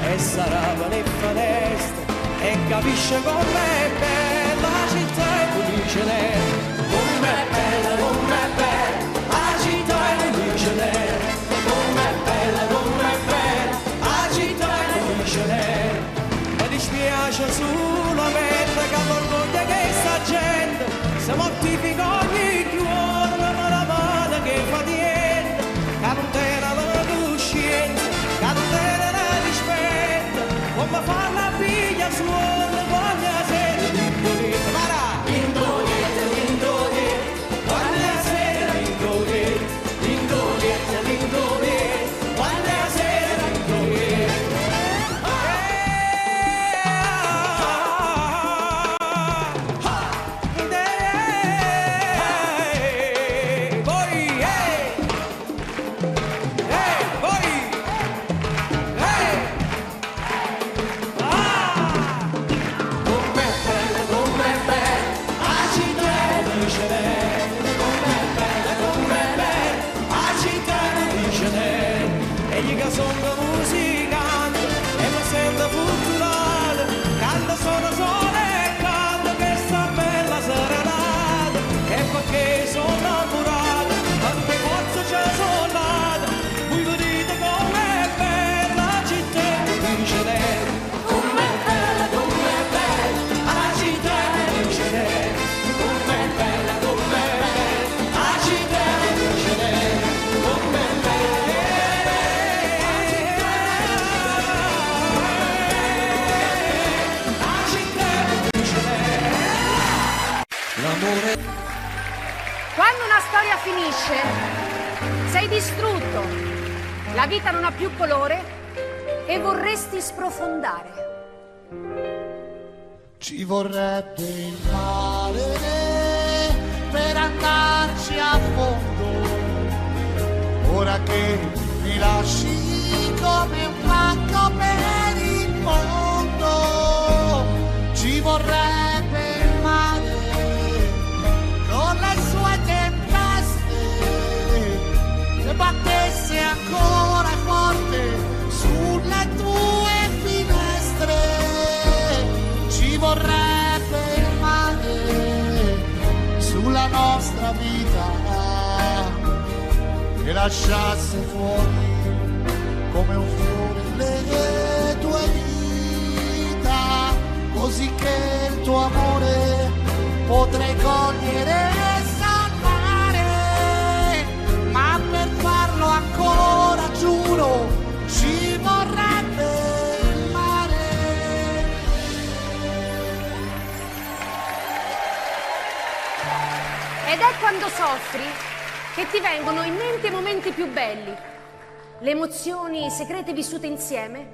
e sarà per finestre e capisce com'è bella la città e felice lei, com'è bella la città e felice lei, com'è bella la città e felice lei. Mi dispiace solamente che l'orgoglio che sta gente se mortifica ogni giorno, ma la mano che fa niente, che non tiene la coscienza, che non tiene la rispetto, come fa la figlia suona quando la sera l'indoletta, marà, l'indoletta, quando la sera l'indoletta, quando la sera l'indoletta.
Quando una storia finisce, sei distrutto, la vita non ha più colore e vorresti sprofondare.
Ci vorrebbe il male per andarci a fondo, ora che mi lasci come un pacco per il mondo. Ci vorrebbe il male con le sue tempeste, se battesse ancora forte sulle tue finestre. Ci vorrebbe il male sulla nostra vita, che lasciasse fuori come un fiore le tue dita, così che il tuo amore potrei cogliere e salvare, ma per farlo ancora giuro ci vorrebbe il mare.
Ed è quando soffri che ti vengono in mente i momenti più belli, le emozioni segrete vissute insieme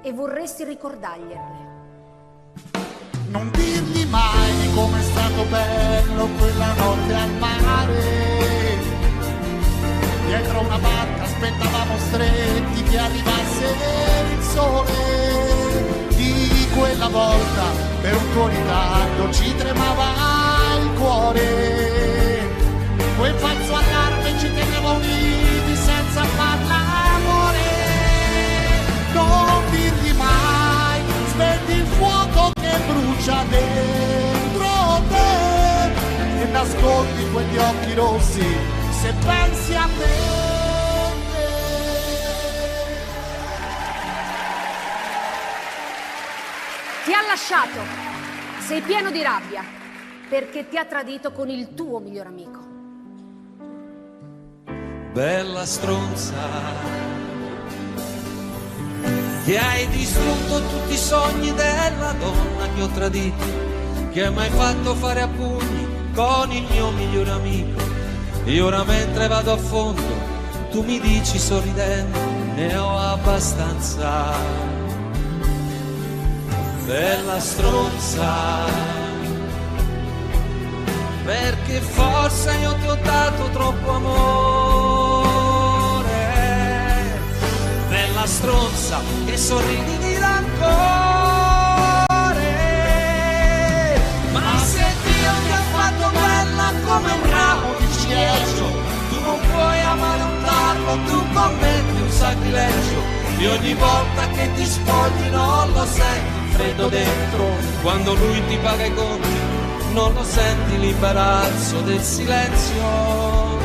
e vorresti ricordargliele.
Non dirgli mai di com'è stato bello quella notte al mare, dietro una barca aspettavamo stretti che arrivasse il sole. Di quella volta per un tuo ritardo ci tremava il cuore. Quel falso allarme ci teneva uniti senza far l'amore. Non dirgli mai, spegni il fuoco che brucia dentro te e nascondi quegli occhi rossi se pensi a me.
Ti ha lasciato, sei pieno di rabbia, perché ti ha tradito con il tuo miglior amico.
Bella stronza, che hai distrutto tutti i sogni della donna che ho tradito, che hai mai fatto fare a pugni con il mio miglior amico. E ora mentre vado a fondo, tu mi dici sorridendo, ne ho abbastanza. Bella stronza, perché forse io ti ho dato troppo amore. Bella stronza, che sorridi di rancore. Ma se Dio ti ha fatto bella come un ramo di ciliegio, tu non puoi amare un tarlo, tu commetti un sacrilegio. E ogni volta che ti spogli non lo senti freddo dentro, quando lui ti paga i conti non lo senti l'imbarazzo del silenzio.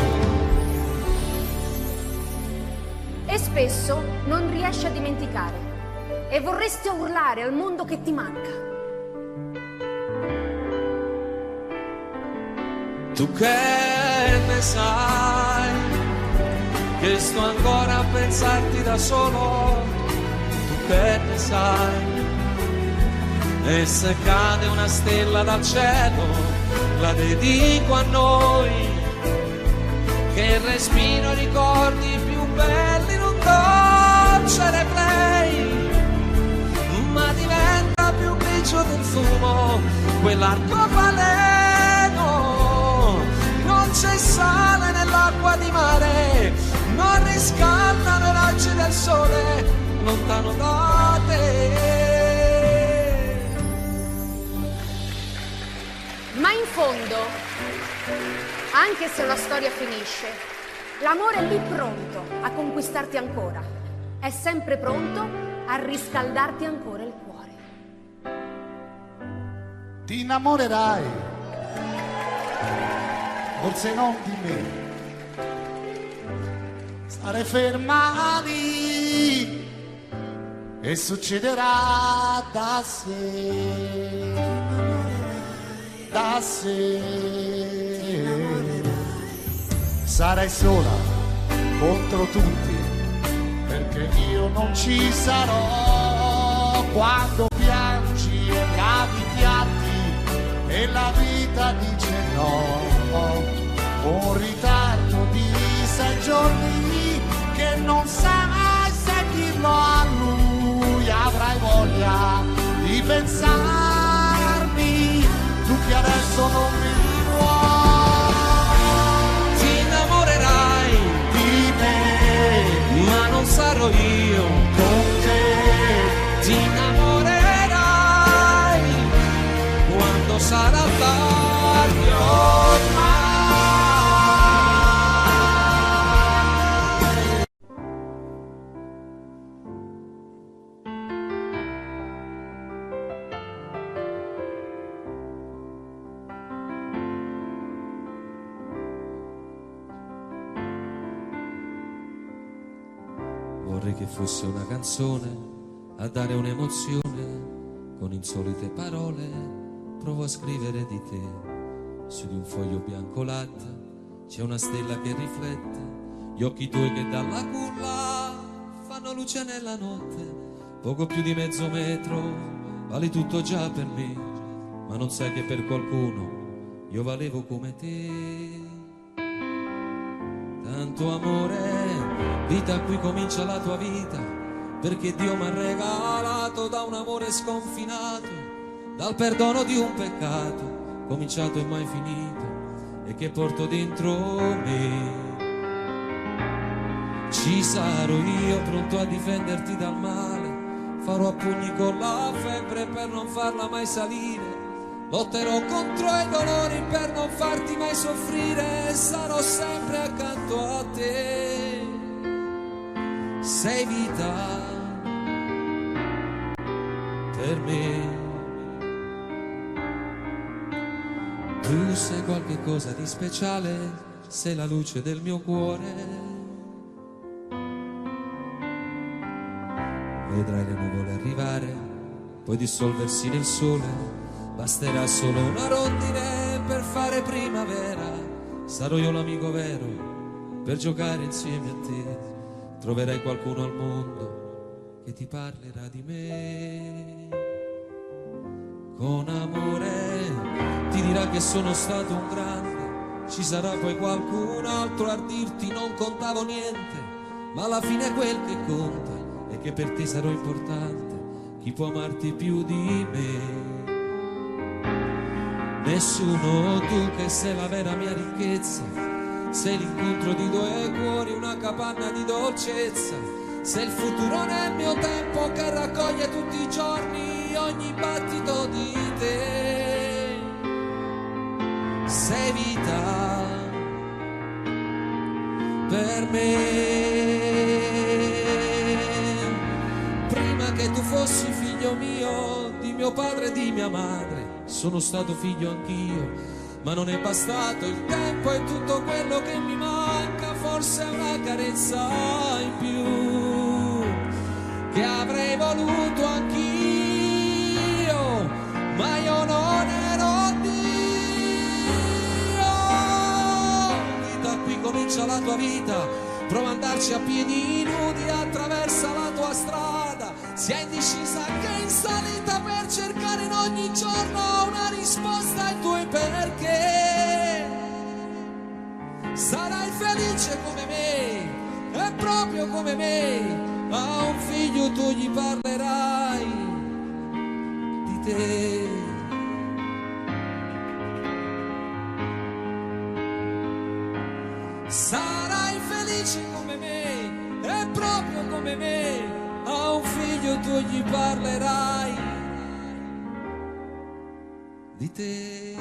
E spesso non riesci a dimenticare e vorresti urlare al mondo che ti manca.
Tu che ne sai, che sto ancora a pensarti da solo. Tu che ne sai, e se cade una stella dal cielo, la dedico a noi, che respiro i ricordi più belli in un dolce replay, ma diventa più grigio del fumo quell'arcobaleno. Non c'è sale nell'acqua di mare, non riscaldano i raggi del sole lontano da te.
Ma in fondo, anche se la storia finisce, l'amore è lì pronto a conquistarti ancora. È sempre pronto a riscaldarti ancora il cuore.
Ti innamorerai, forse non di me. Stare ferma lì e succederà da sé. Da sé sarai sola contro tutti, perché io non ci sarò quando piangi e lavi i piatti e la vita dice no. Un ritardo di 6 giorni che non sai se dirlo a lui. Avrai voglia di pensarmi, tu che adesso non mi vuoi.
Ti innamorerai
di me,
ma non sarò io
con te.
Ti innamorerai quando sarà tardi ormai. Vorrei che fosse una canzone a dare un'emozione, con insolite parole provo a scrivere di te. Su di un foglio bianco latte c'è una stella che riflette gli occhi tuoi che dalla culla fanno luce nella notte. Poco più di mezzo metro, vali tutto già per me, ma non sai che per qualcuno io valevo come te. Tanto amore, vita, qui comincia la tua vita, perché Dio mi ha regalato da un amore sconfinato, dal perdono di un peccato, cominciato e mai finito, e che porto dentro me. Ci sarò io pronto a difenderti dal male, farò a pugni con la febbre per non farla mai salire, lotterò contro i dolori per non farti mai soffrire, sarò sempre accanto a te. Sei vita per me, tu sei qualche cosa di speciale, sei la luce del mio cuore. Vedrai le nuvole arrivare, poi dissolversi nel sole, basterà solo una rondine per fare primavera. Sarò io l'amico vero per giocare insieme a te, troverai qualcuno al mondo che ti parlerà di me. Con amore ti dirà che sono stato un grande, ci sarà poi qualcun altro a dirti non contavo niente, ma alla fine quel che conta è che per te sarò importante, chi può amarti più di me? Nessuno, tu che sei la vera mia ricchezza, sei l'incontro di due cuori, una capanna di dolcezza, sei il futuro nel mio tempo che raccoglie tutti i giorni ogni battito di te. Sei vita per me. Che tu fossi figlio mio, di mio padre e di mia madre, sono stato figlio anch'io, ma non è bastato il tempo e tutto quello che mi manca, forse è una carezza in più, che avrei voluto anch'io, ma io non ero Dio. Vita, qui comincia la tua vita, prova ad andarci a piedi nudi, attraversa la tua strada, sia indecisa che in salita per cercare in ogni giorno una risposta ai tuoi perché. Sarai felice come me, e proprio come me, a un figlio tu gli parlerai di te. Sarai felice come me, e proprio come me, a un figlio tu gli parlerai di te.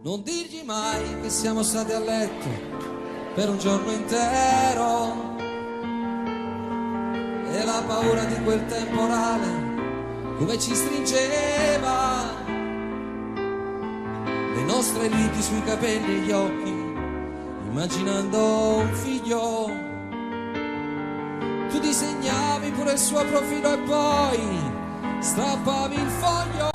Non dirgli mai che siamo stati a letto per un giorno intero, e la paura di quel temporale come ci stringeva, le nostre liti sui capelli e gli occhi, immaginando un figlio. Tu disegnavi pure il suo profilo e poi strappavi il foglio.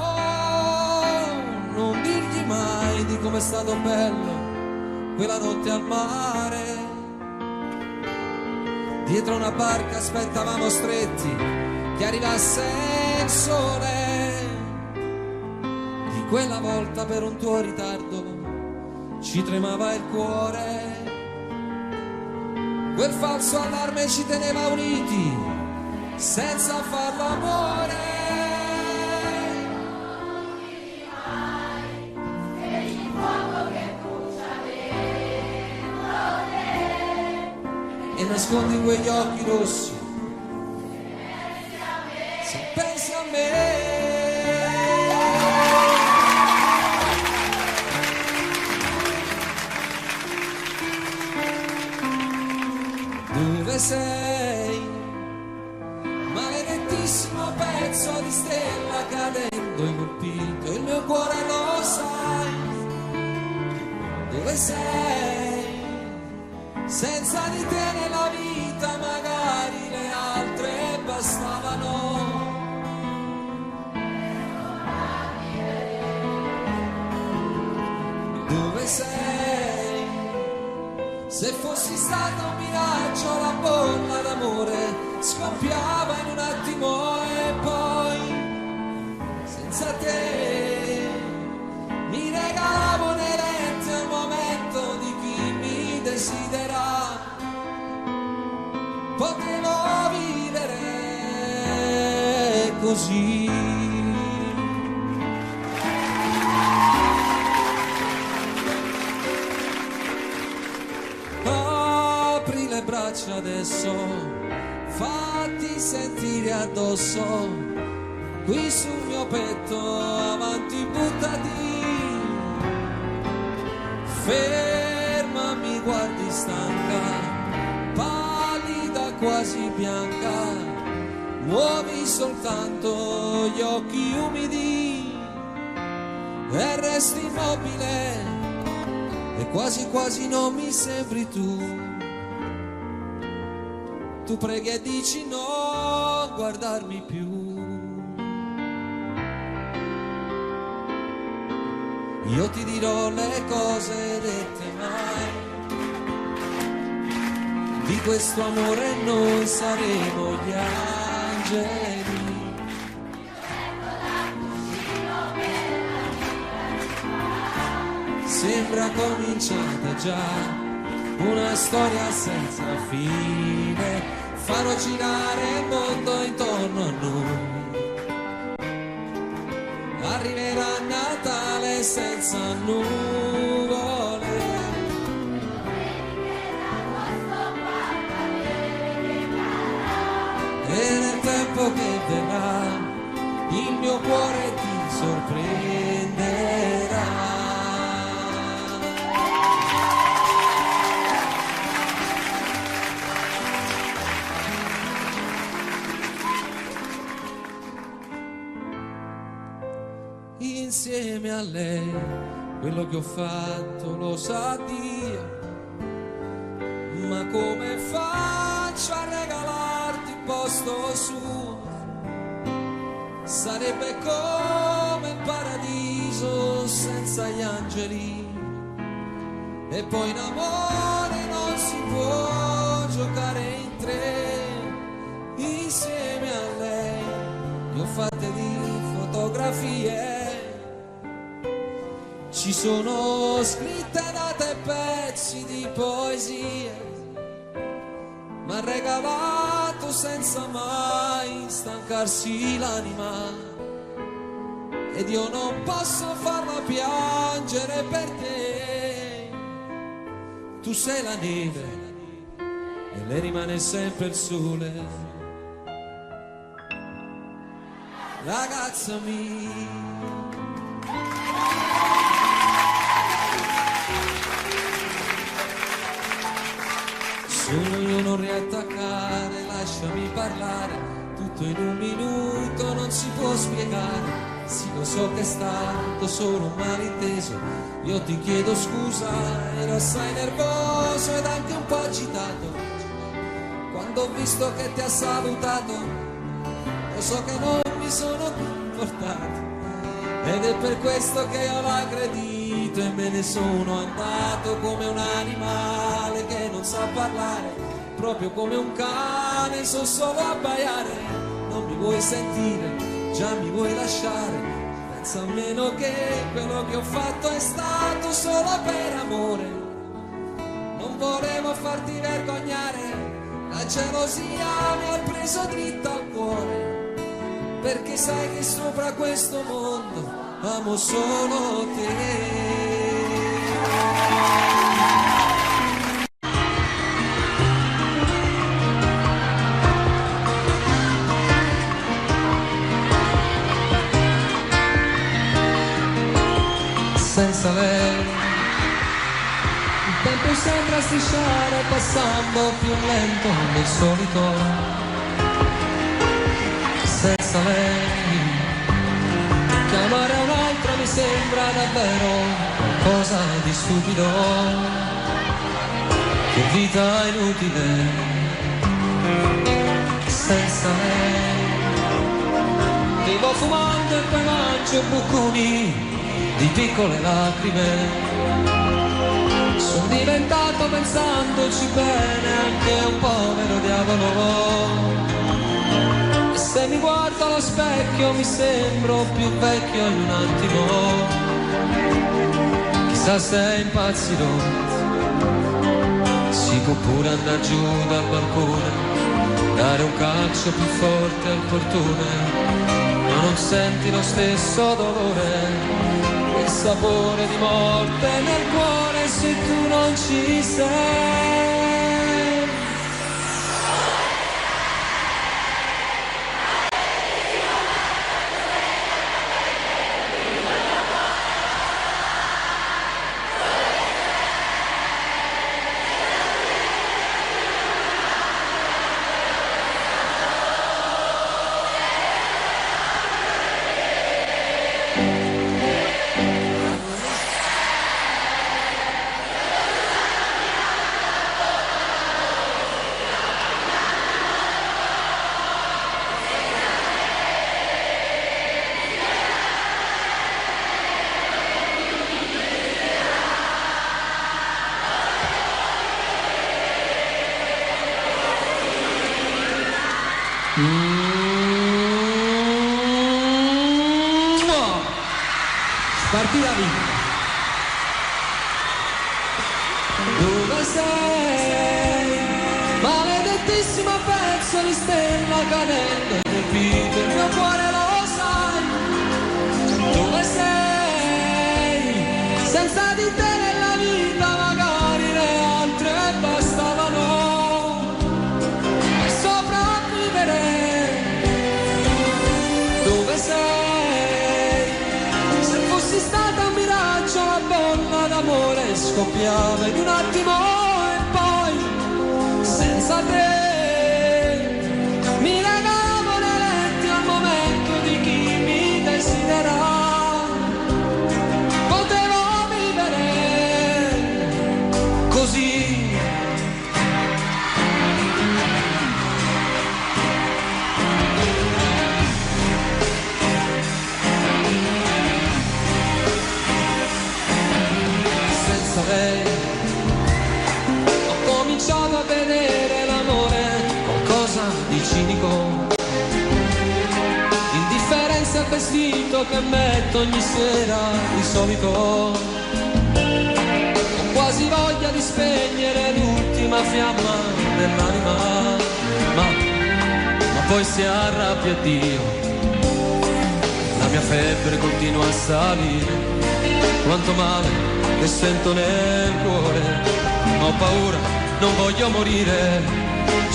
Non dirgli mai di com'è stato bello quella notte al mare, dietro una barca aspettavamo stretti che arrivasse il sole. Di quella volta per un tuo ritardo ci tremava il cuore, quel falso allarme ci teneva uniti senza farlo amore. E nascondi quegli occhi rossi se pensi a me. Dove sei? Maledettissimo pezzo di stella cadendo e colpito il mio cuore, lo sai. Dove sei? Senza di te nella vita magari le altre bastavano. Dove sei? Se fossi stato un miraggio la bolla d'amore scoppiava in un attimo e poi senza te mi regalavo inerente al momento di chi mi desidera. Potevo vivere così. Apri le braccia adesso, fatti sentire addosso, qui sul mio petto, avanti buttati. Fermami, guardi stanca, pallida quasi bianca, muovi soltanto gli occhi umidi e resti immobile e quasi quasi non mi sembri tu. Tu preghi e dici no, guardarmi più. Io ti dirò le cose dette mai, di questo amore noi saremo gli angeli. Sembra cominciata già una storia senza fine, farò girare il mondo intorno a noi. Arriverà Natale senza nuvole e nel tempo che verrà il mio cuore ti sorprenderà. Insieme a lei quello che ho fatto lo sa Dio, ma come faccio a regalarti il posto suo? Sarebbe come il paradiso senza gli angeli, e poi in amore non si può giocare in tre. Insieme a lei ne ho fatte di fotografie, ci sono scritte date e pezzi di poesie, m'ha regalato senza mai stancarsi l'anima, ed io non posso farla piangere per te. Tu sei la neve e lei rimane sempre il sole, ragazza mia. Sono io, non riattaccare, lasciami parlare, tutto in un minuto non si può spiegare. Sì, lo so che è stato solo un malinteso, io ti chiedo scusa, ero assai nervoso ed anche un po' agitato quando ho visto che ti ha salutato. Lo so che non mi sono comportato ed è per questo che io l'ho aggredito e me ne sono andato come un animale che non sa parlare, proprio come un cane, so solo abbaiare. Non mi vuoi sentire, già mi vuoi lasciare, pensa almeno che quello che ho fatto è stato solo per amore. Non volevo farti vergognare, la gelosia mi ha preso dritta al cuore, perché sai che sopra questo mondo amo solo te. Senza lei il tempo sembra strisciare, passando più lento del solito. Senza lei chiamare un altro mi sembra davvero qualcosa di stupido. Che vita inutile senza lei. Vivo fumando e poi mangio buconi di piccole lacrime. Sono diventato, pensandoci bene, anche un povero diavolo. E se mi guardo allo specchio mi sembro più vecchio in un attimo. Chissà se impazzirò, si può pure andare giù dal balcone, dare un calcio più forte al portone. non senti lo stesso dolore, il sapore di morte nel cuore se tu non ci sei.
Partì la vita.
Dove sei? Maledettissimo pezzo di stella cadente, colpito il mio cuore, lo sai. Dove sei? Senza di te nella vita magari le altre bastavano per sopravvivere. Dove sei? Fossi stata un miraggio, la bolla d'amore scoppiava in un attimo e poi senza te mi legavo nei letti al momento di chi mi desidera. Potevo vivere così. Ho cominciato a vedere l'amore qualcosa di cinico, indifferenza al vestito che metto ogni sera di solito. Ho quasi voglia di spegnere l'ultima fiamma dell'anima, ma poi si arrabbia Dio, la mia febbre continua a salire. Quanto male che sento nel cuore, ho paura, non voglio morire,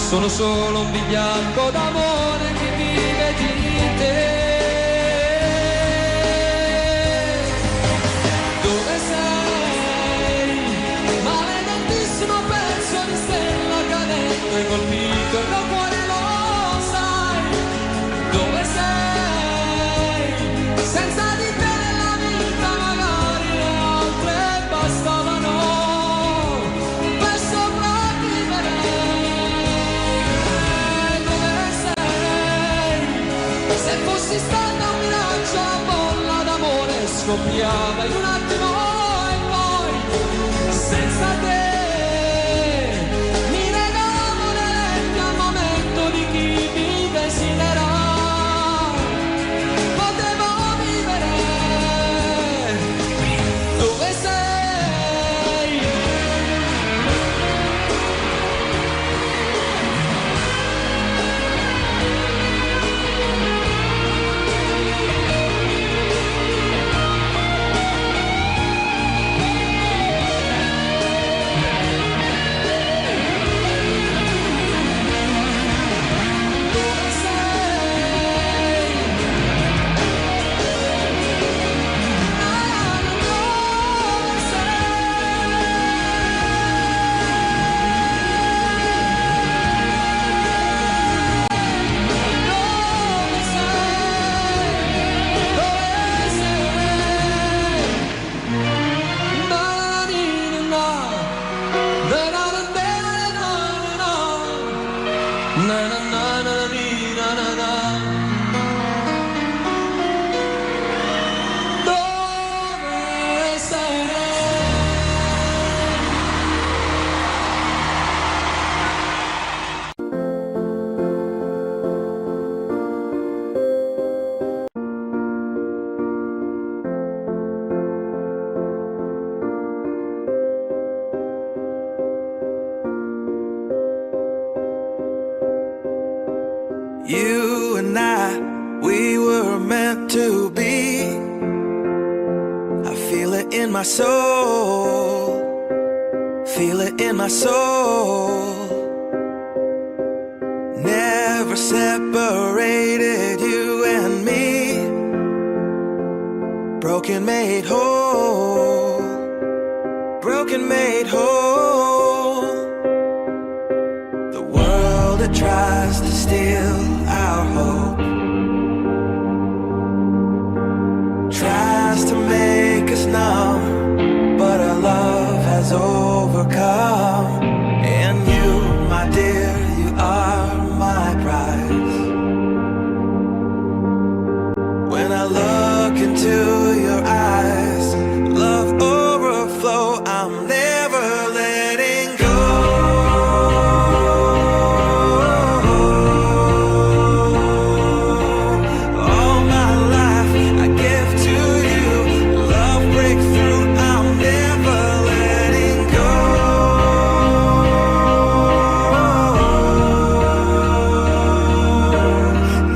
sono solo un vigliacco d'amore che vive di te. Dove sei? Maledettissimo pezzo di stella cadente, colpito il mio cuore, lo sai. Dove sei? Senza di te nella vita magari le altre bastavano per sopravvivere. Dove sei? Se fossi stata un miraggio, la bolla d'amore scoppiava in un attimo e poi senza te mi legavo nei letti al momento di chi mi desidera. Potevo vivere. Dove sei? Dove sei? Dove
You and I, we were meant
my soul, feel it in my soul. Never separated you and me. Broken made whole, broken made whole. The world that tries to steal our hope tries to make us numb, but our love has overcome. And you, my dear, you are my prize. When I look into your eyes, love overflow, I'm never letting go. All my life I give to you, love breakthrough, I'm never letting go.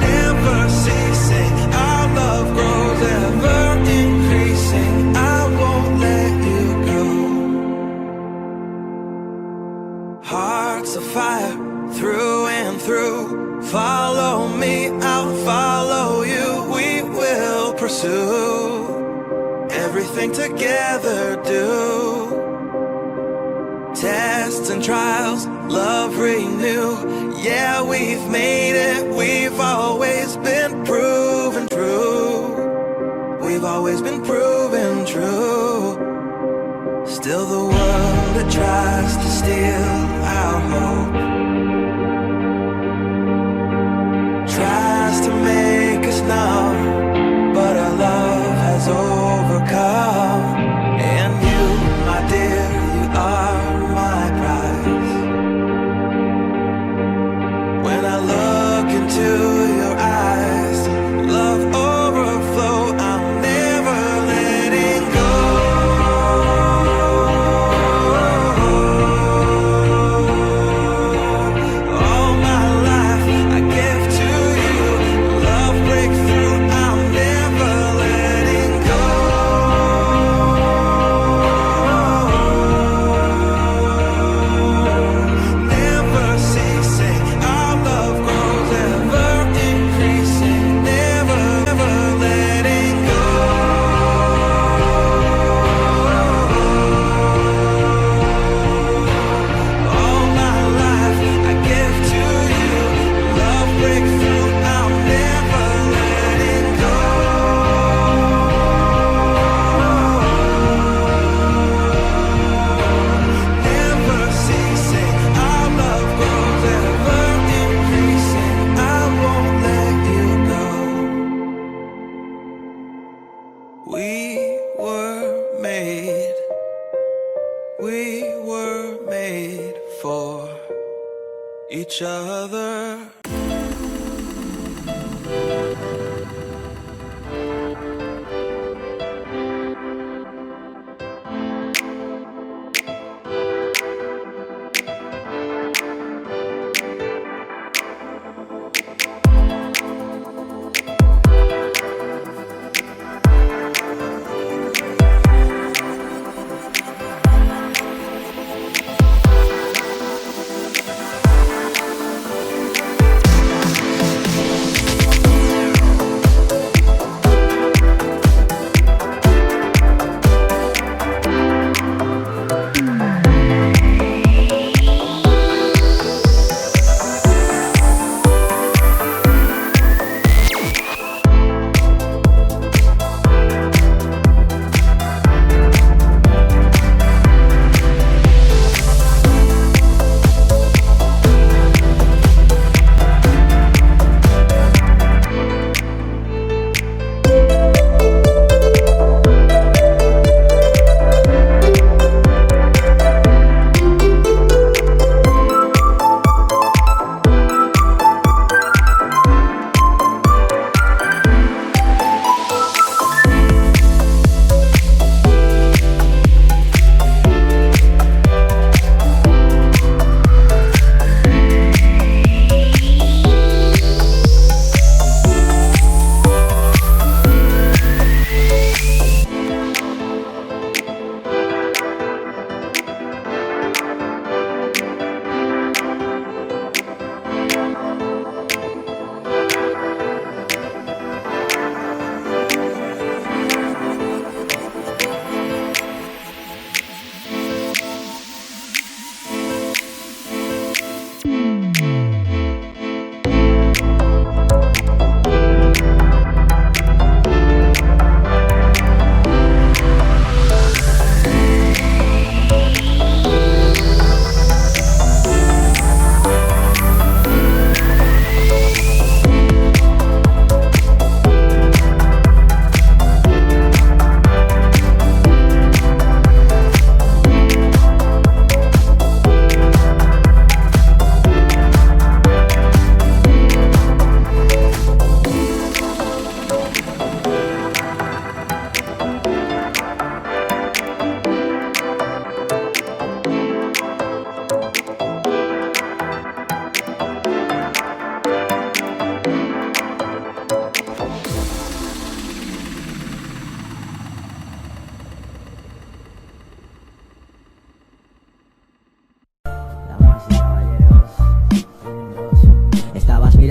Never ceasing, our love grows ever increasing, I won't let you go. Hearts of fire through and through, follow me, I'll follow you, we will pursue everything together, do tests and trials, love renew. Yeah, we've made it, we've always been proven true. We've always been proven true. Still the world that tries to steal our hope tries to make us numb, but our love has overcome. And you, my dear, you are my prize. When I look into your eyes, love overflow, I'm never letting go. All my life I give to you, love breakthrough, I'm never letting go. Never ceasing, our love grows ever increasing, never, never letting go. All my life I give to you, love breakthrough, I'm never letting go. Never ceasing, our love grows ever increasing, I won't let you go. We were made for each other.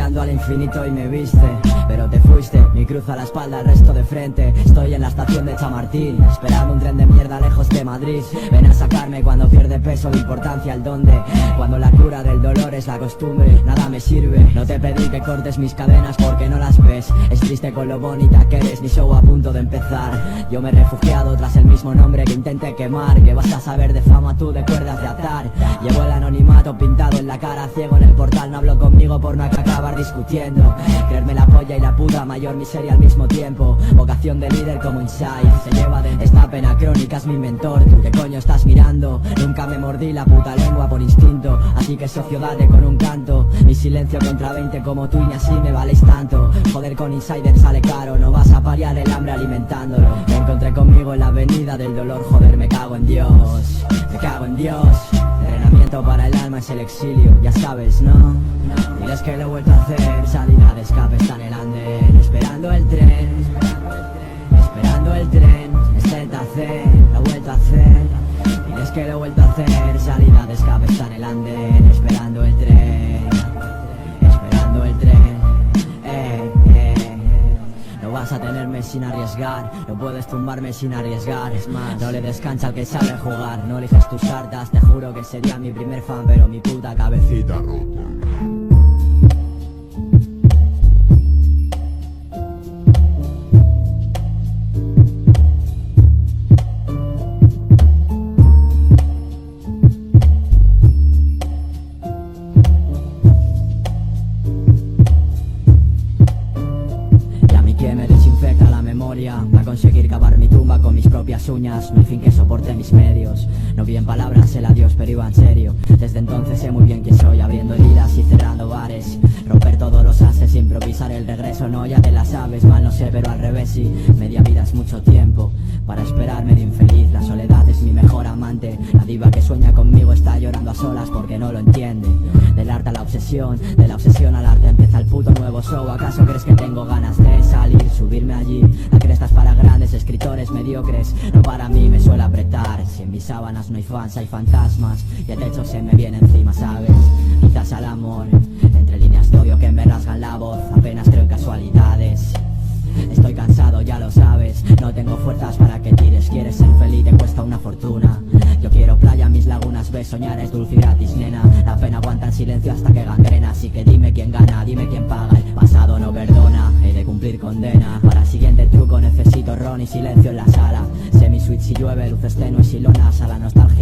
mirando al infinito y me viste, pero te fuiste, mi cruz a la espalda, el resto de frente. Estoy en la estación de Chamartín, esperando un tren de mierda lejos de Madrid. Ven a sacarme cuando pierde peso de importancia el dónde, cuando la cura del dolor es la costumbre, nada me sirve. No te pedí que cortes mis cadenas porque no las ves, es triste con lo bonita que eres, mi show a punto de empezar. Yo me he refugiado tras el mismo nombre que intenté quemar, que vas a saber de fama tú de cuerdas de atar. Llevo el anonimato pintado en la cara, ciego en el portal, no hablo conmigo por no acabar discutiendo. Creerme la polla y la puta mayor miseria al mismo tiempo, vocación de líder como Inside, se lleva de esta pena crónica, es mi mentor. ¿Tú qué coño estás mirando? Nunca me mordí la puta lengua por instinto, así que socio date con un canto. Mi silencio contra 20 como tú y ni así me valéis tanto. Joder con Insider sale caro, no vas a paliar el hambre alimentándolo. Me encontré conmigo en la avenida del dolor, joder me cago en Dios, me cago en Dios. Entrenamiento para el alma es el exilio, ya sabes, ¿no? Diles que lo he vuelto a hacer, salida de escape está en el andén, esperando el tren, esperando el tren, es Delta C, lo he vuelto a hacer. Diles que lo he vuelto a hacer, salida de escape está en el andén, esperando el tren, esperando el tren. No vas a tenerme sin arriesgar, no puedes tumbarme sin arriesgar. Es más, no le descansa al que sabe jugar, no eliges tus cartas, te juro que sería mi primer fan, pero mi puta cabecita rota. Va a conseguir cavar mi tumba con mis propias uñas, no hay fin que soporte mis medios. No vi en palabras el adiós pero iba en serio. Desde entonces sé muy bien quién soy, abriendo heridas y cerrando bares. Romper todos los ases, improvisar el regreso, no ya te la sabes. Mal no sé pero al revés sí, media vida es mucho tiempo para esperarme de infeliz. La soledad es mi mejor amante, la diva que sueña conmigo está llorando a solas porque no lo entiende. Del arte a la obsesión, de la obsesión al arte empieza el puto nuevo show. ¿Acaso crees que tengo ganas de salir, subirme allí? La cresta es para grandes escritores mediocres, no para mí, me suele apretar. Si en mis sábanas no hay fans hay fantasmas y el techo se me viene encima, ¿sabes? Quizás al amor, entre líneas de odio que me rasgan la voz, apenas creo en casualidades. Estoy cansado, ya lo sabes, no tengo fuerzas para que tires. Quieres ser feliz, te cuesta una fortuna. Yo quiero playa, mis lagunas, ves, soñar es dulce y gratis, nena. La pena aguanta en silencio hasta que gangrena, así que dime quién gana, dime quién paga. El pasado no perdona, he de cumplir condena. Para el siguiente truco necesito ron y silencio en la sala. Semi-switch si llueve, luces tenues y lonas, a la nostalgia